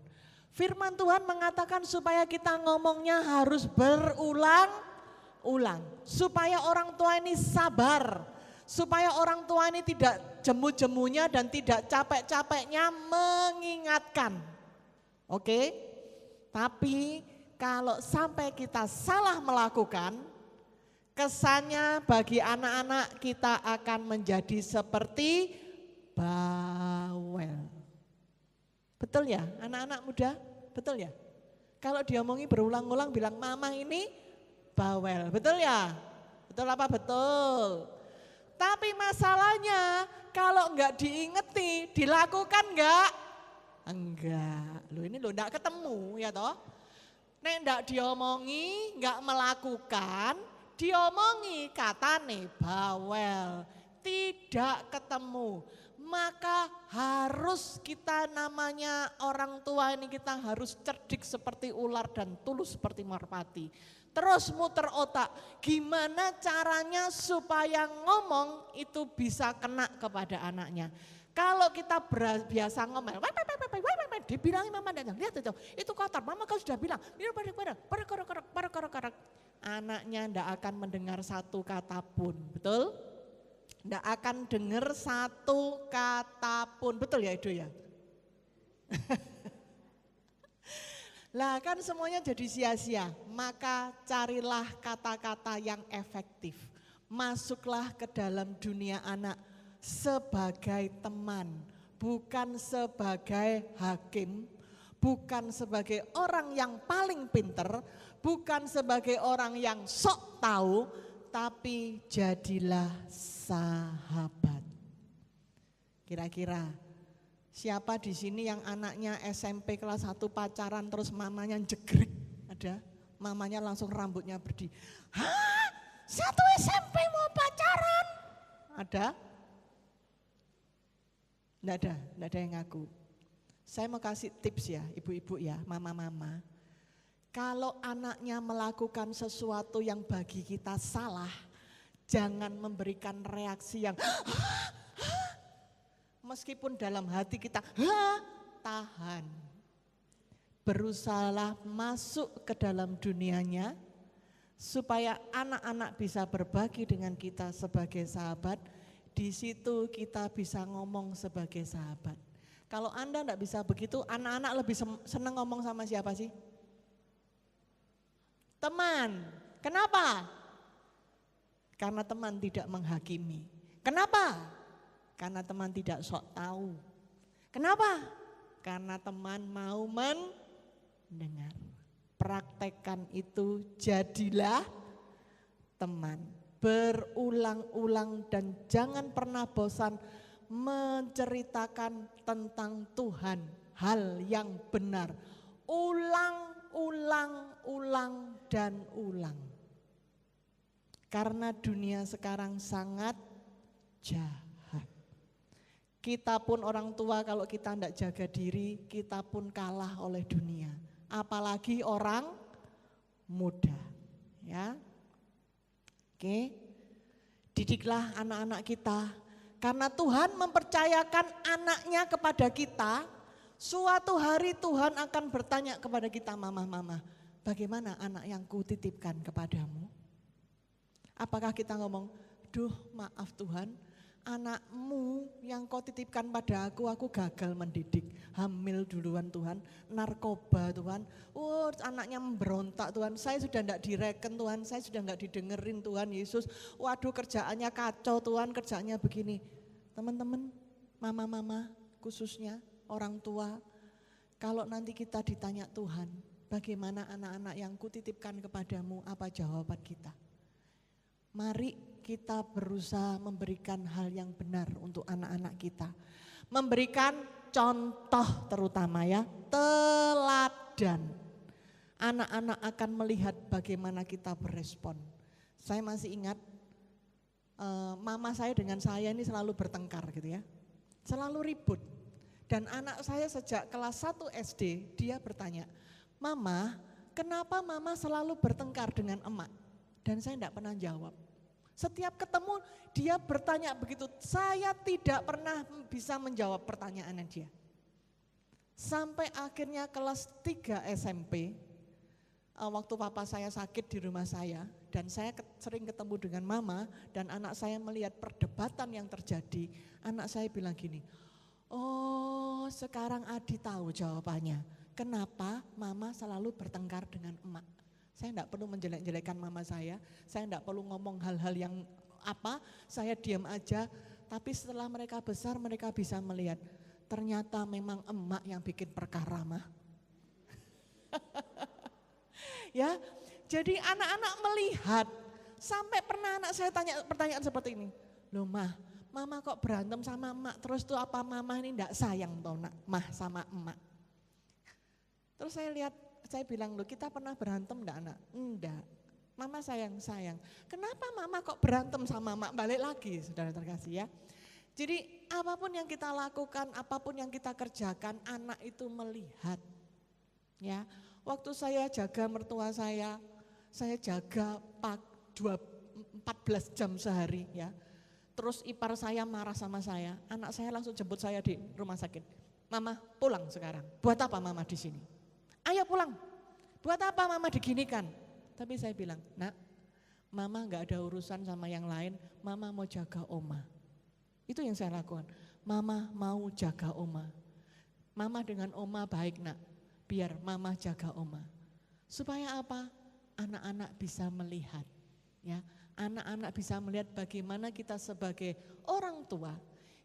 Firman Tuhan mengatakan supaya kita ngomongnya harus berulang-ulang. Supaya orang tua ini sabar, supaya orang tua ini tidak jemu-jemunya dan tidak capek-capeknya mengingatkan. Oke? Tapi kalau sampai kita salah melakukan, kesannya bagi anak-anak kita akan menjadi seperti bawel. Betul ya anak-anak muda? Betul ya? Kalau diomongi berulang-ulang bilang mama ini bawel. Betul ya? Betul apa betul? Tapi masalahnya kalau enggak diingeti, dilakukan enggak? Enggak. Loh ini lo enggak ketemu ya toh? Nek enggak diomongi, enggak melakukan, diomongi katane bawel, tidak ketemu. Maka harus kita namanya orang tua ini kita harus cerdik seperti ular dan tulus seperti merpati. Terus muter otak, gimana caranya supaya ngomong itu bisa kena kepada anaknya. Kalau kita biasa ngomel, dibilangin mama datang, lihat itu kotor, mama kan sudah bilang, anaknya ndak akan mendengar satu kata pun, betul? Ndak akan dengar satu kata pun, betul ya Edo ya? Lah kan semuanya jadi sia-sia, maka carilah kata-kata yang efektif. Masuklah ke dalam dunia anak sebagai teman, bukan sebagai hakim, bukan sebagai orang yang paling pinter, bukan sebagai orang yang sok tahu, tapi jadilah sahabat. Kira-kira siapa di sini yang anaknya SMP kelas 1 pacaran terus mamanya jegrek? Ada? Mamanya langsung rambutnya berdiri. Hah? Satu SMP mau pacaran? Ada? Enggak ada yang ngaku. Saya mau kasih tips ya, ibu-ibu ya, mama-mama. Kalau anaknya melakukan sesuatu yang bagi kita salah, jangan memberikan reaksi yang meskipun dalam hati kita tahan. Berusahalah masuk ke dalam dunianya supaya anak-anak bisa berbagi dengan kita sebagai sahabat. Di situ kita bisa ngomong sebagai sahabat. Kalau Anda enggak bisa begitu, anak-anak lebih senang ngomong sama siapa sih? Teman. Kenapa? Karena teman tidak menghakimi. Kenapa? Karena teman tidak sok tahu. Kenapa? Karena teman mau mendengar. Praktekkan itu, jadilah teman. Berulang-ulang dan jangan pernah bosan menceritakan tentang Tuhan, hal yang benar. Ulang dan ulang. Karena dunia sekarang sangat jahat. Kita pun orang tua kalau kita tidak jaga diri, kita pun kalah oleh dunia. Apalagi orang muda. Ya. Oke. Didiklah anak-anak kita. Karena Tuhan mempercayakan anaknya kepada kita. Suatu hari Tuhan akan bertanya kepada kita, mama, bagaimana anak yang kutitipkan kepadamu? Apakah kita ngomong, duh maaf Tuhan, anakmu yang kau titipkan pada aku gagal mendidik. Hamil duluan Tuhan, narkoba Tuhan, anaknya memberontak Tuhan, saya sudah tidak direken Tuhan, saya sudah tidak didengerin Tuhan Yesus. Waduh kerjaannya kacau Tuhan, kerjaannya begini. Teman-teman, mama-mama khususnya, orang tua, kalau nanti kita ditanya Tuhan, bagaimana anak-anak yang kutitipkan kepadamu, apa jawaban kita? Mari kita berusaha memberikan hal yang benar untuk anak-anak kita. Memberikan contoh terutama ya, teladan. Anak-anak akan melihat bagaimana kita berespon. Saya masih ingat mama saya dengan saya ini selalu bertengkar gitu ya. Selalu ribut. Dan anak saya sejak kelas 1 SD dia bertanya, "Mama, kenapa mama selalu bertengkar dengan emak?" Dan saya tidak pernah jawab. Setiap ketemu dia bertanya begitu, saya tidak pernah bisa menjawab pertanyaannya dia. Sampai akhirnya kelas 3 SMP, waktu papa saya sakit di rumah saya, dan saya sering ketemu dengan mama, dan anak saya melihat perdebatan yang terjadi, anak saya bilang gini, "Oh, sekarang Adi tahu jawabannya. Kenapa mama selalu bertengkar dengan emak?" Saya tidak perlu menjelek-jelekan mama saya tidak perlu ngomong hal-hal yang apa, saya diam aja. Tapi setelah mereka besar, mereka bisa melihat, ternyata memang emak yang bikin perkara mah. Ya, jadi anak-anak melihat, sampai pernah anak saya tanya pertanyaan seperti ini, "Loh mah, mama kok berantem sama emak terus tuh, apa mama ini enggak sayang toh nak, mah sama emak?" Terus saya bilang, "Loh kita pernah berantem enggak anak?" "Enggak, mama sayang." "Kenapa mama kok berantem sama emak?" Balik lagi saudara terkasih ya. Jadi apapun yang kita lakukan, apapun yang kita kerjakan, anak itu melihat. Ya, waktu saya jaga mertua saya jaga 14 jam sehari ya. Terus ipar saya marah sama saya, anak saya langsung jemput saya di rumah sakit. "Mama pulang sekarang, buat apa mama di sini? Ayo pulang, buat apa mama diginikan?" Tapi saya bilang, "Nak, mama gak ada urusan sama yang lain, mama mau jaga oma." Itu yang saya lakukan, mama mau jaga oma. Mama dengan oma baik nak, biar mama jaga oma. Supaya apa? Anak-anak bisa melihat. Ya, anak-anak bisa melihat bagaimana kita sebagai orang tua,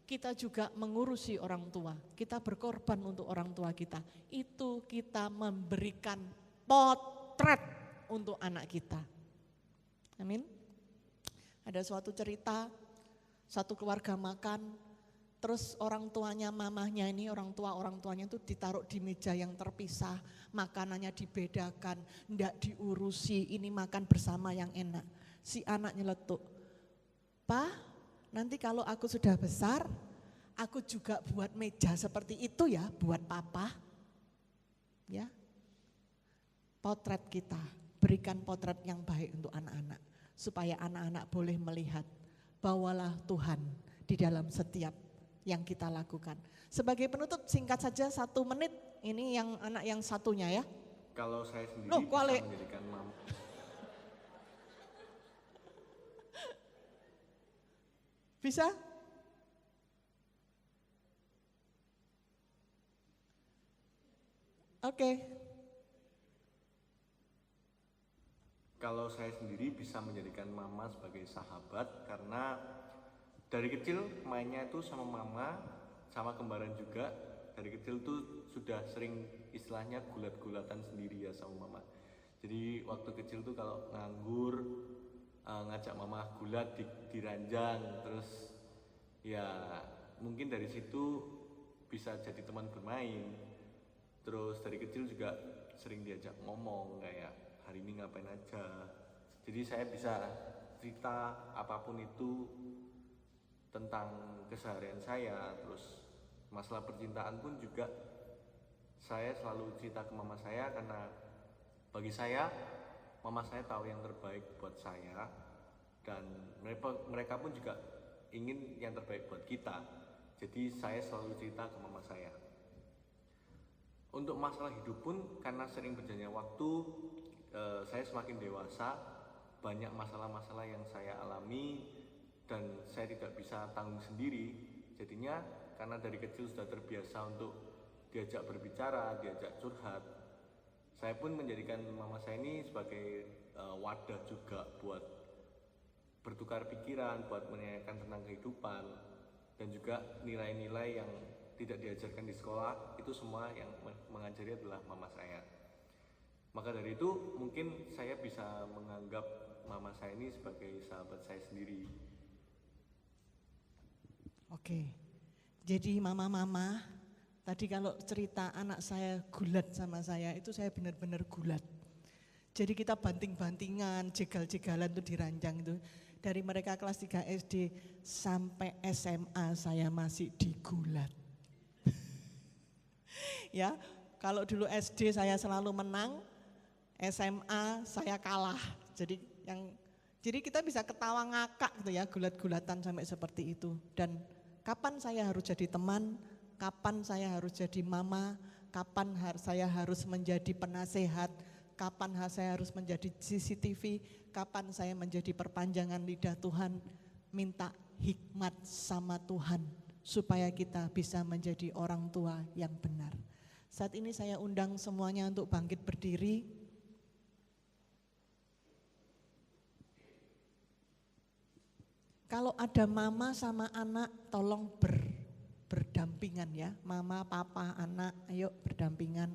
kita juga mengurusi orang tua, kita berkorban untuk orang tua kita. Itu kita memberikan potret untuk anak kita. Amin. Ada suatu cerita, satu keluarga makan, terus orang tuanya mamahnya ini, orang tuanya itu ditaruh di meja yang terpisah, makanannya dibedakan, enggak diurusi, ini makan bersama yang enak. Si anak nyeletuk, "Pa, nanti kalau aku sudah besar, aku juga buat meja seperti itu ya, buat papa." Ya, potret kita, berikan potret yang baik untuk anak-anak, supaya anak-anak boleh melihat, bawalah Tuhan di dalam setiap yang kita lakukan. Sebagai penutup singkat saja 1 menit, ini yang anak yang satunya ya. Kalau saya sendiri Loh, bisa menjadikan mama. Bisa? Oke. Kalau saya sendiri bisa menjadikan mama sebagai sahabat karena dari kecil mainnya itu sama mama, sama kembaran juga. Dari kecil tuh sudah sering istilahnya gulat-gulatan sendiri ya sama mama. Jadi waktu kecil tuh kalau nganggur ngajak mama gulat di ranjang, terus ya mungkin dari situ bisa jadi teman bermain. Terus dari kecil juga sering diajak ngomong kayak, "Hari ini ngapain aja." Jadi saya bisa cerita apapun itu tentang keseharian saya. Terus masalah percintaan pun juga saya selalu cerita ke mama saya, karena bagi saya mama saya tahu yang terbaik buat saya, dan mereka pun juga ingin yang terbaik buat kita. Jadi saya selalu cerita ke mama saya. Untuk masalah hidup pun karena sering berjalannya waktu, saya semakin dewasa, banyak masalah-masalah yang saya alami dan saya tidak bisa tanggung sendiri. Jadinya karena dari kecil sudah terbiasa untuk diajak berbicara, diajak curhat, saya pun menjadikan mama saya ini sebagai wadah juga buat bertukar pikiran, buat menanyakan tentang kehidupan, dan juga nilai-nilai yang tidak diajarkan di sekolah, itu semua yang mengajari adalah mama saya. Maka dari itu mungkin saya bisa menganggap mama saya ini sebagai sahabat saya sendiri. Oke, jadi mama-mama Tadi kalau cerita anak saya gulat sama saya, itu saya benar-benar gulat. Jadi kita banting-bantingan, jegal-jegalan itu diranjang itu. Dari mereka kelas 3 SD sampai SMA saya masih digulat. Ya, kalau dulu SD saya selalu menang, SMA saya kalah. Jadi kita bisa ketawa ngakak gitu ya, gulat-gulatan sampai seperti itu. Dan kapan saya harus jadi teman, kapan saya harus jadi mama, kapan saya harus menjadi penasehat, kapan saya harus menjadi CCTV, kapan saya menjadi perpanjangan lidah Tuhan, minta hikmat sama Tuhan supaya kita bisa menjadi orang tua yang benar. Saat ini saya undang semuanya untuk bangkit berdiri. Kalau ada mama sama anak, tolong berdampingan ya. Mama, papa, anak, ayo berdampingan.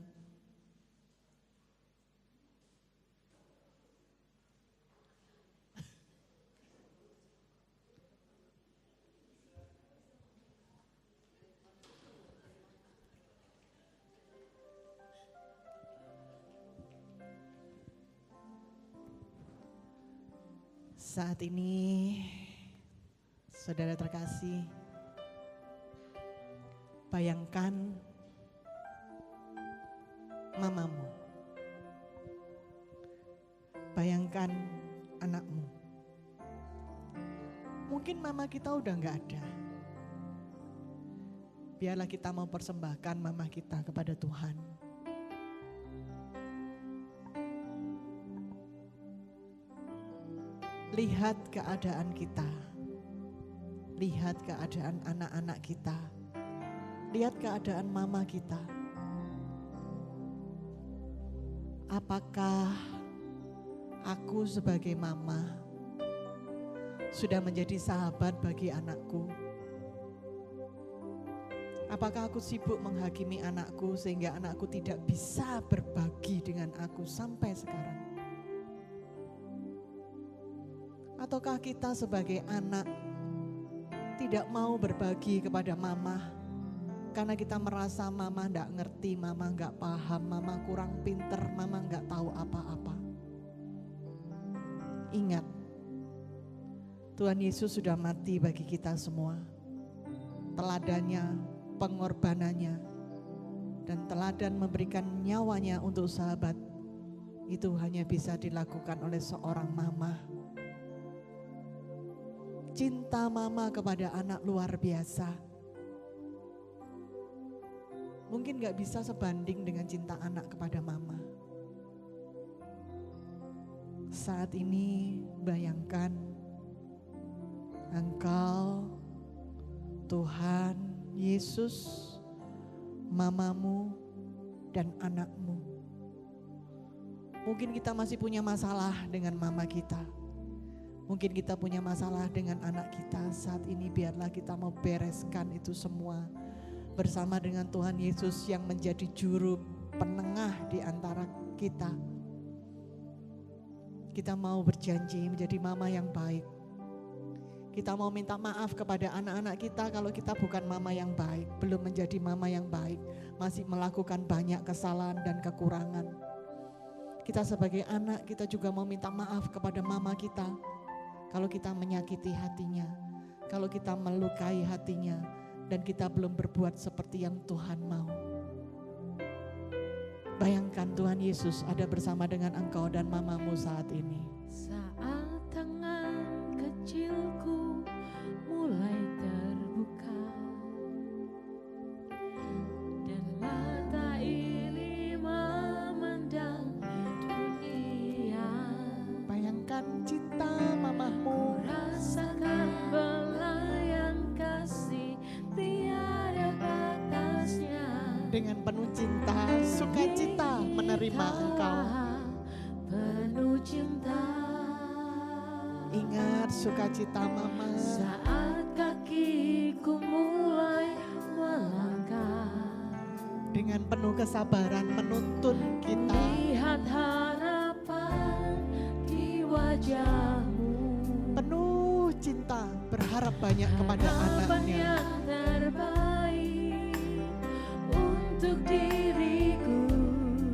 Saat ini, saudara terkasih, bayangkan mamamu, bayangkan anakmu. Mungkin mama kita udah gak ada. Biarlah kita mau persembahkan mama kita kepada Tuhan. Lihat keadaan kita, lihat keadaan anak-anak kita, lihat keadaan mama kita. Apakah aku sebagai mama sudah menjadi sahabat bagi anakku? Apakah aku sibuk menghakimi anakku sehingga anakku tidak bisa berbagi dengan aku sampai sekarang? Ataukah kita sebagai anak tidak mau berbagi kepada mama karena kita merasa mama tidak ngerti, mama nggak paham, mama kurang pinter, mama nggak tahu apa-apa. Ingat, Tuhan Yesus sudah mati bagi kita semua. Teladannya, pengorbanannya, dan teladan memberikan nyawanya untuk sahabat, itu hanya bisa dilakukan oleh seorang mama. Cinta mama kepada anak luar biasa. Mungkin gak bisa sebanding dengan cinta anak kepada mama. Saat ini bayangkan engkau, Tuhan, Yesus, mamamu, dan anakmu. Mungkin kita masih punya masalah dengan mama kita. Mungkin kita punya masalah dengan anak kita. Saat ini biarlah kita mau bereskan itu semua bersama dengan Tuhan Yesus yang menjadi juru penengah di antara kita. Kita mau berjanji menjadi mama yang baik. Kita mau minta maaf kepada anak-anak kita kalau kita bukan mama yang baik, belum menjadi mama yang baik, masih melakukan banyak kesalahan dan kekurangan. Kita sebagai anak, kita juga mau minta maaf kepada mama kita kalau kita menyakiti hatinya, kalau kita melukai hatinya, dan kita belum berbuat seperti yang Tuhan mau. Bayangkan Tuhan Yesus ada bersama dengan engkau dan mamamu saat ini. Saat tangan kecilku mulai terbuka dan mata ini memandang dunia, Bayangkan cinta mamamu, rasakan belayang kasih tiada batasnya. dengan penuh cinta, sukacita menerima engkau. Penuh cinta. Ingat sukacita mama. Saat kakiku mulai melangkah, Dengan penuh kesabaran menuntun kita. lihat harapan di wajahmu, Penuh cinta, berharap banyak kepada harapan anaknya. yang terbaik untuk diriku.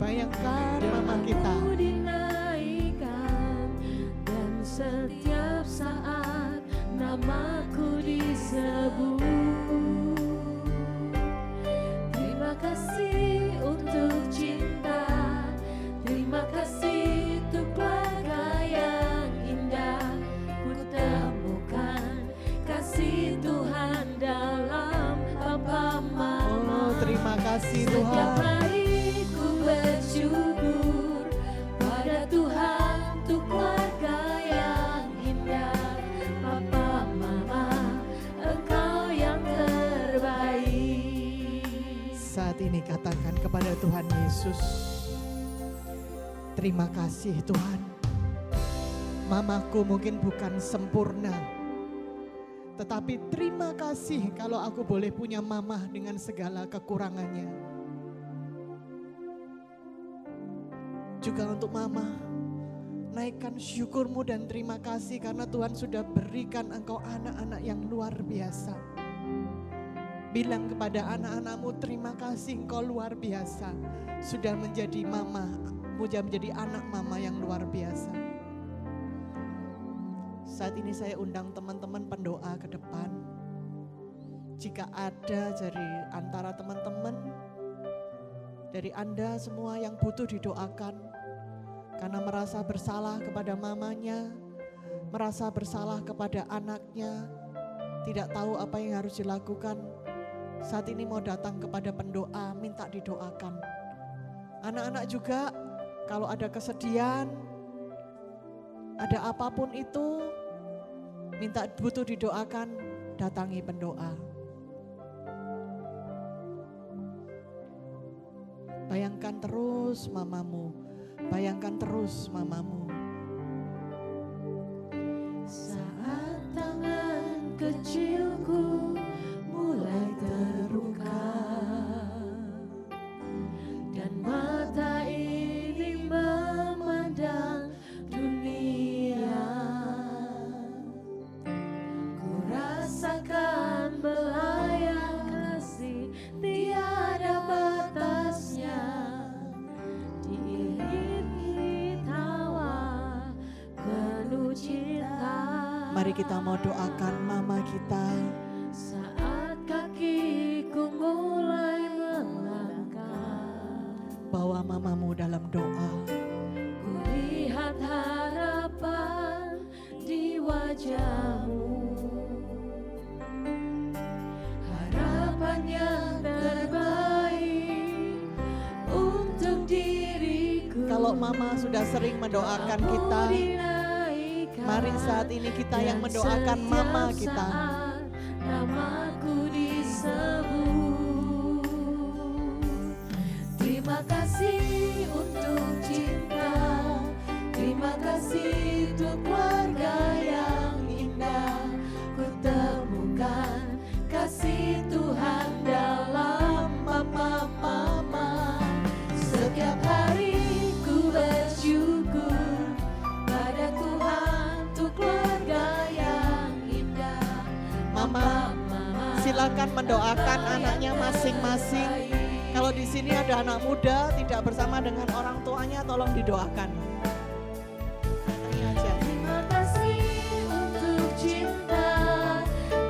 Bayangkan mama Aku kita. dinaikkan dan setiap saat namaku disebut. Terima kasih untuk cinta, terima kasih untuk keluarga yang indah. Ku temukan kasih Tuhan dalam Bapa Mama. Oh, terima kasih Setiap Tuhan. hari ku bersyukur pada Tuhan untuk keluarga yang indah. Papa, Mama, Engkau yang terbaik. Saat ini katakan kepada Tuhan Yesus, terima kasih Tuhan. Mamaku mungkin bukan sempurna, tetapi terima kasih kalau aku boleh punya mama dengan segala kekurangannya. Juga untuk mama, naikkan syukurmu dan terima kasih karena Tuhan sudah berikan engkau anak-anak yang luar biasa. Bilang kepada anak-anakmu, terima kasih engkau luar biasa. Sudah menjadi mama, sudah menjadi anak mama yang luar biasa. Saat ini saya undang teman-teman pendoa ke depan. Jika ada dari antara teman-teman, dari Anda semua yang butuh didoakan, karena merasa bersalah kepada mamanya, merasa bersalah kepada anaknya, tidak tahu apa yang harus dilakukan, saat ini mau datang kepada pendoa, minta didoakan. Anak-anak juga, kalau ada kesedihan, ada apapun itu, minta butuh didoakan, datangi pendoa. Bayangkan terus mamamu, bayangkan terus mamamu. Saat tangan kecilku mulai terluka dan mata ini memandang dunia, ku rasakan belayar kasih tiada batasnya, diiringi tawa penuh cinta. Mari kita mau doakan mama kita. Saat kakiku mulai melangkah, Bawa mamamu dalam doa. ku lihat harapan di wajahmu, harapan yang terbaik untuk diriku. Kalau mama sudah sering mendoakan Aku kita, dinaikkan mari saat ini kita yang dan mendoakan mama setiap kita. saat namaku disebut. Terima kasih untuk cinta, terima kasih untuk keluarga yang indah. Ku temukan kasih Tuhan dalam Bapa Mama. Setiap hari ku bersyukur pada Tuhan untuk keluarga yang indah. Mama, silakan mendoakan anaknya masing-masing. Kalau di sini ada anak muda tidak bersama dengan orang tuanya, tolong didoakan. Ini aja. Terima kasih untuk cinta,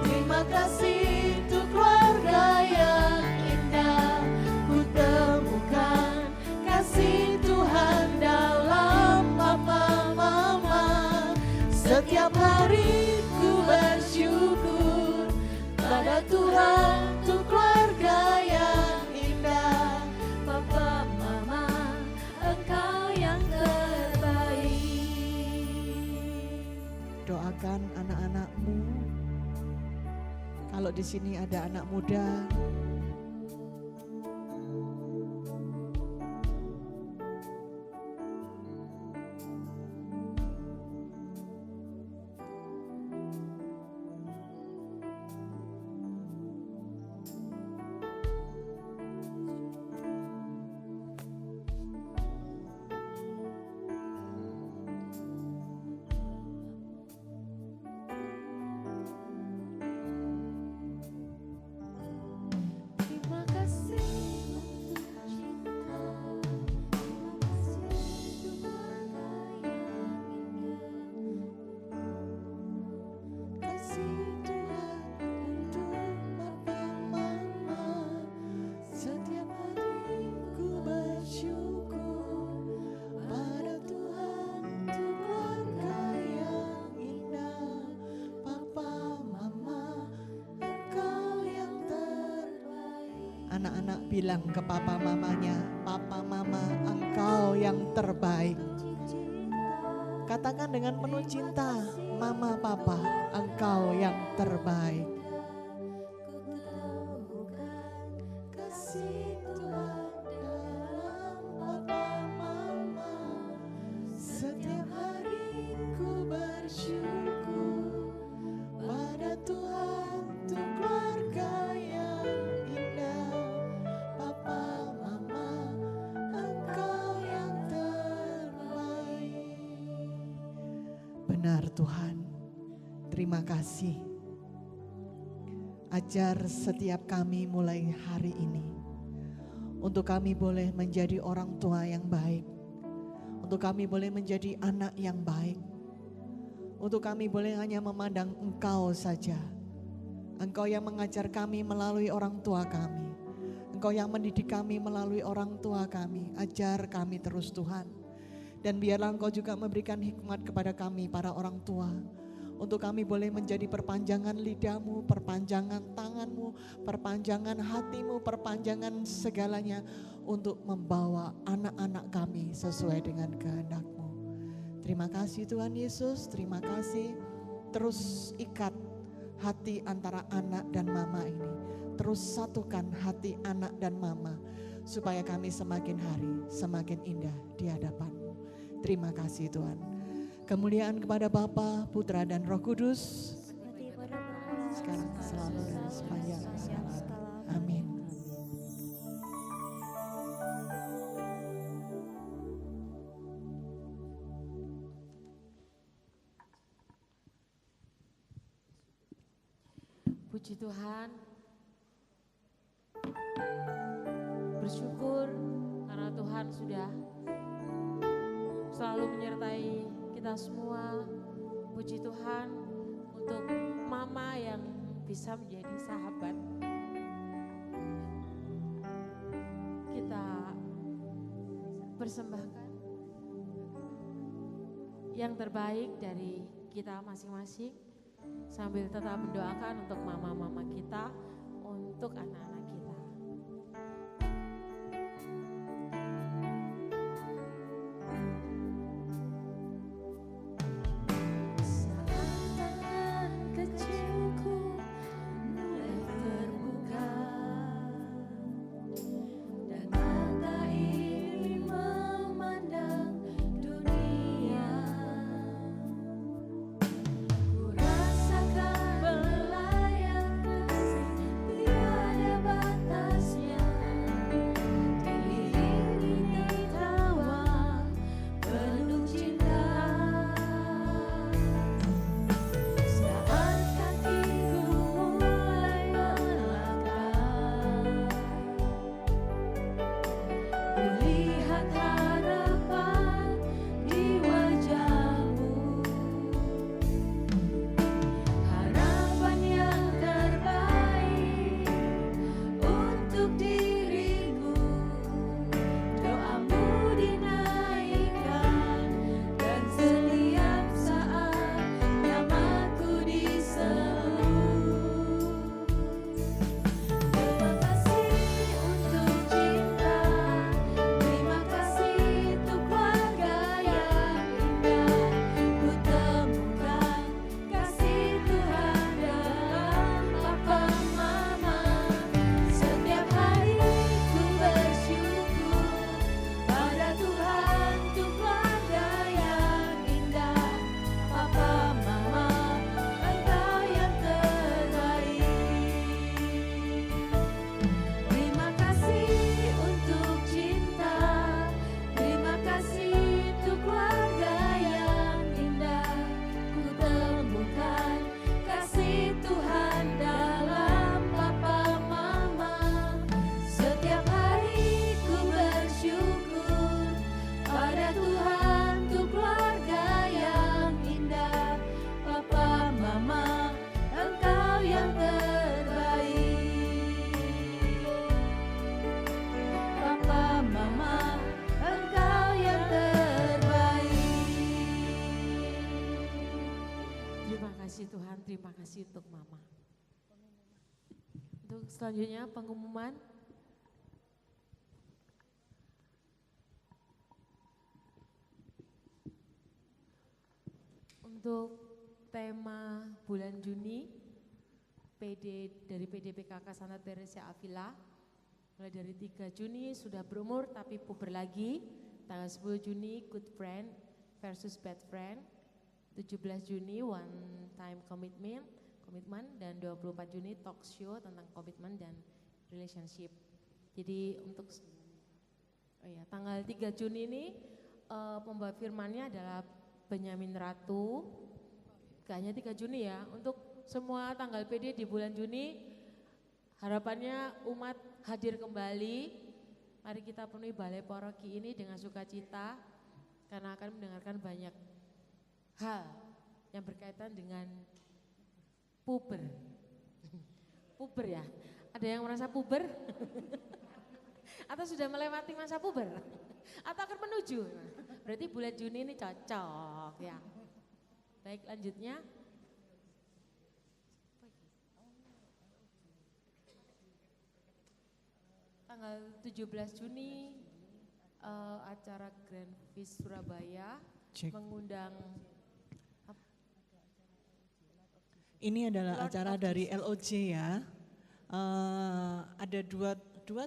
terima kasih untuk keluarga yang indah. Ku temukan kasih Tuhan dalam Bapa Mama. Setiap hari ku bersyukur pada Tuhan untuk keluarga yang indah. Papa, Mama, Engkau yang terbaik. Doakan anak-anakmu. Kalau di sini ada anak muda, anak-anak bilang ke papa mamanya, "Papa mama, engkau yang terbaik." Katakan dengan penuh cinta, "Mama, papa, engkau yang terbaik." Kasih Tuhan dalam papa mama, setiap hari ku bersyukur pada Tuhan untuk keluarga yang indah. Papa mama, engkau yang terbaik. Benar Tuhan, terima kasih. Ajar setiap kami mulai hari ini, untuk kami boleh menjadi orang tua yang baik, untuk kami boleh menjadi anak yang baik, untuk kami boleh hanya memandang Engkau saja. Engkau yang mengajar kami melalui orang tua kami, Engkau yang mendidik kami melalui orang tua kami. Ajar kami terus Tuhan, dan biarlah Engkau juga memberikan hikmat kepada kami para orang tua, untuk kami boleh menjadi perpanjangan lidahmu, perpanjangan tanganmu, perpanjangan hatimu, perpanjangan segalanya untuk membawa anak-anak kami sesuai dengan kehendak-Mu. Terima kasih Tuhan Yesus, terima kasih. Terus ikat hati antara anak dan mama ini. Terus satukan hati anak dan mama, supaya kami semakin hari semakin indah di hadapan-Mu. Terima kasih Tuhan. Kemuliaan kepada Bapa, Putra dan Roh Kudus, sekarang selalu dan sepanjang segala. Amin. Puji Tuhan, bersyukur karena Tuhan sudah selalu menyertai kita semua. Puji Tuhan untuk mama yang bisa menjadi sahabat. Kita persembahkan yang terbaik dari kita masing-masing, sambil tetap mendoakan untuk mama-mama kita, untuk anak-anak kita. Saat tangan kecilku mulai terbuka dan mata ini memandang dunia, ku rasakan belayar kasih tiada batasnya, diiringi tawa penuh cinta. Saat kakiku mulai melangkah, kulihat harapan di wajahmu, harapan yang terbaik untuk diriku. Doamu dinaikkan dan setiap saat namaku disebut. Terima kasih untuk cinta, terima kasih untuk keluarga yang indah. Ku temukan kasih Tuhan dalam papa mama. Setiap hari ku bersyukur pada Tuhan untuk keluarga yang indah. Papa mama, engkau yang terbaik. Terima kasih untuk cinta, terima kasih untuk keluarga yang indah. Ku temukan kasih Tuhan dalam papa mama. Setiap hari ku bersyukur pada Tuhan untuk keluarga yang indah. Papa mama, engkau yang terbaik. Papa mama, engkau yang terbaik. Terima kasih Tuhan, terima kasih untuk mama. Untuk selanjutnya pengumuman Untuk tema bulan Juni, dari PD PKK Santa Teresa Avila, mulai dari 3 Juni sudah berumur tapi puber lagi, tanggal 10 Juni Good Friend versus Bad Friend, 17 Juni One Time Commitment, dan 24 Juni Talk Show tentang komitmen dan relationship. Jadi untuk tanggal 3 Juni ini pembawa firmannya adalah Benyamin Ratu. Gak hanya 3 Juni ya, untuk semua tanggal PD di bulan Juni, harapannya umat hadir kembali. Mari kita penuhi balai paroki ini dengan sukacita, karena akan mendengarkan banyak hal yang berkaitan dengan puber. Puber ya, ada yang merasa puber? Atau sudah melewati masa puber? Atau akan menuju? Berarti bulan Juni ini cocok ya. Baik, lanjutnya. Tanggal 17 Juni acara Grand Feast Surabaya mengundang. Ini adalah Lord acara of dari Jesus. LOJ ya. Ada dua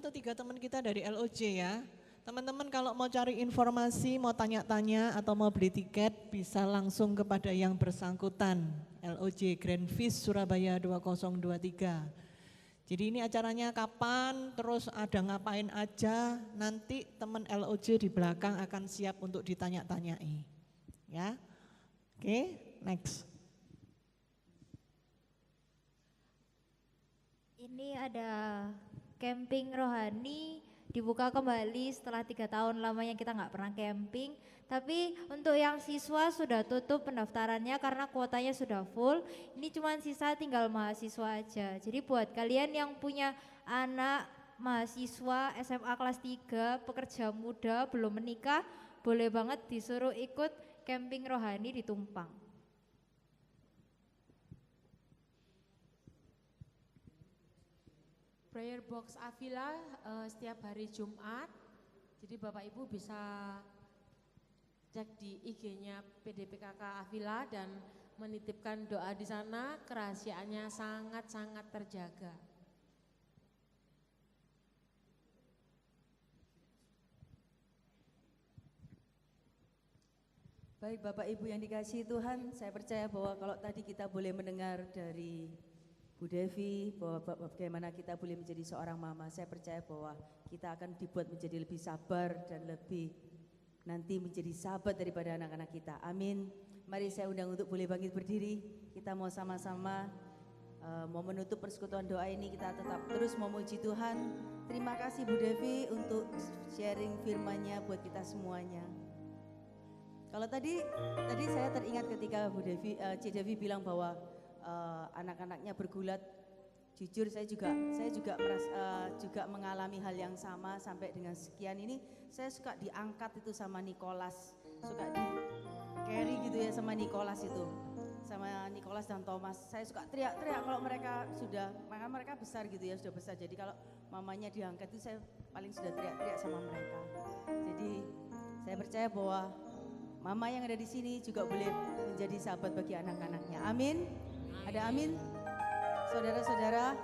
atau 3 teman kita dari LOJ ya. Teman-teman kalau mau cari informasi, mau tanya-tanya atau mau beli tiket bisa langsung kepada yang bersangkutan. LOJ Grand Feast Surabaya 2023. Jadi ini acaranya kapan, terus ada ngapain aja, nanti teman LOJ di belakang akan siap untuk ditanya-tanyai. Ya. Oke, next. Ini ada camping rohani dibuka kembali setelah 3 tahun lamanya kita nggak pernah camping. Tapi untuk yang siswa sudah tutup pendaftarannya karena kuotanya sudah full. Ini cuma sisa tinggal mahasiswa aja. Jadi buat kalian yang punya anak mahasiswa SMA kelas 3, pekerja muda, belum menikah, boleh banget disuruh ikut camping rohani di Tumpang. Prayer Box Avila setiap hari Jumat, jadi Bapak Ibu bisa cek di IG-nya PDPKK Avila dan menitipkan doa di sana, kerahasiaannya sangat-sangat terjaga. Baik Bapak Ibu yang dikasihi Tuhan, saya percaya bahwa kalau tadi kita boleh mendengar dari Bu Devi bahwa bagaimana kita boleh menjadi seorang mama, saya percaya bahwa kita akan dibuat menjadi lebih sabar dan lebih nanti menjadi sahabat daripada anak-anak kita. Amin. Mari saya undang untuk boleh bangkit berdiri. Kita mau sama-sama mau menutup persekutuan doa ini, kita tetap terus memuji Tuhan. Terima kasih Bu Devi untuk sharing firman-Nya buat kita semuanya. Kalau tadi saya teringat ketika Bu Devi, C Devi bilang bahwa anak-anaknya bergulat. Jujur saya juga juga mengalami hal yang sama. Sampai dengan sekian ini saya suka diangkat itu sama Nicholas, suka di carry gitu ya sama Nicholas itu, sama Nicholas dan Thomas. Saya suka teriak-teriak kalau mereka mereka besar gitu ya, sudah besar. Jadi kalau mamanya diangkat itu saya paling sudah teriak-teriak sama mereka. Jadi saya percaya bahwa mama yang ada di sini juga boleh menjadi sahabat bagi anak-anaknya. Amin. Ada amin? Saudara-saudara,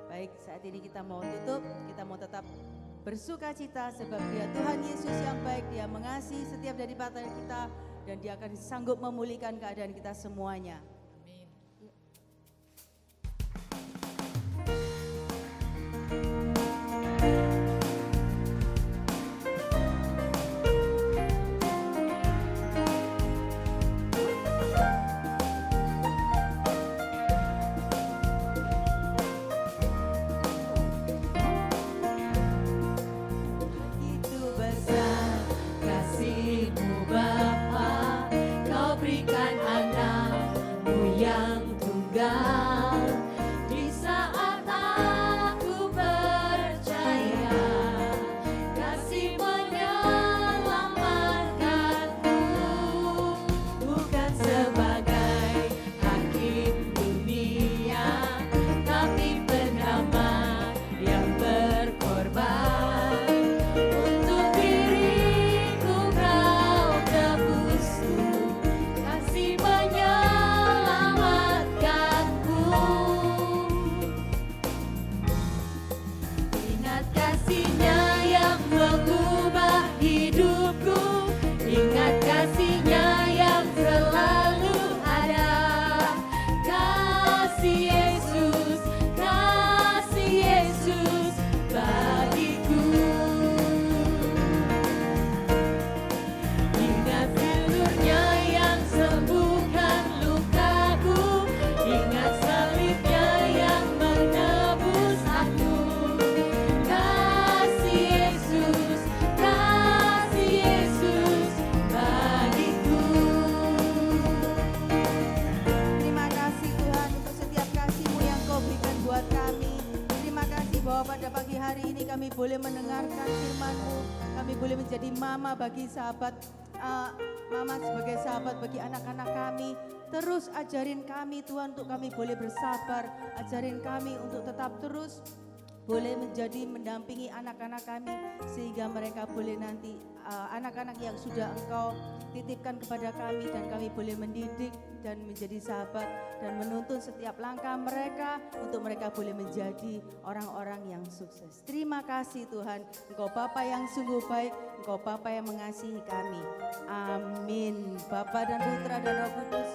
baik saat ini kita mau tutup, kita mau tetap bersuka cita sebab Dia Tuhan Yesus yang baik, Dia mengasihi setiap daripada kita dan Dia akan sanggup memulihkan keadaan kita semuanya. Amin. Kasih-Mu Bapa, Kau berikan anak kami boleh mendengarkan firman-Mu, kami boleh menjadi mama bagi sahabat, mama sebagai sahabat bagi anak-anak kami. Terus ajarin kami Tuhan untuk kami boleh bersabar, ajarin kami untuk tetap terus boleh menjadi mendampingi anak-anak kami sehingga mereka boleh nanti anak-anak yang sudah Engkau titipkan kepada kami dan kami boleh mendidik dan menjadi sahabat dan menuntun setiap langkah mereka untuk mereka boleh menjadi orang-orang yang sukses. Terima kasih Tuhan, Engkau Bapa yang sungguh baik, Engkau Bapa yang mengasihi kami. Amin. Bapa dan Putra dan Roh Kudus.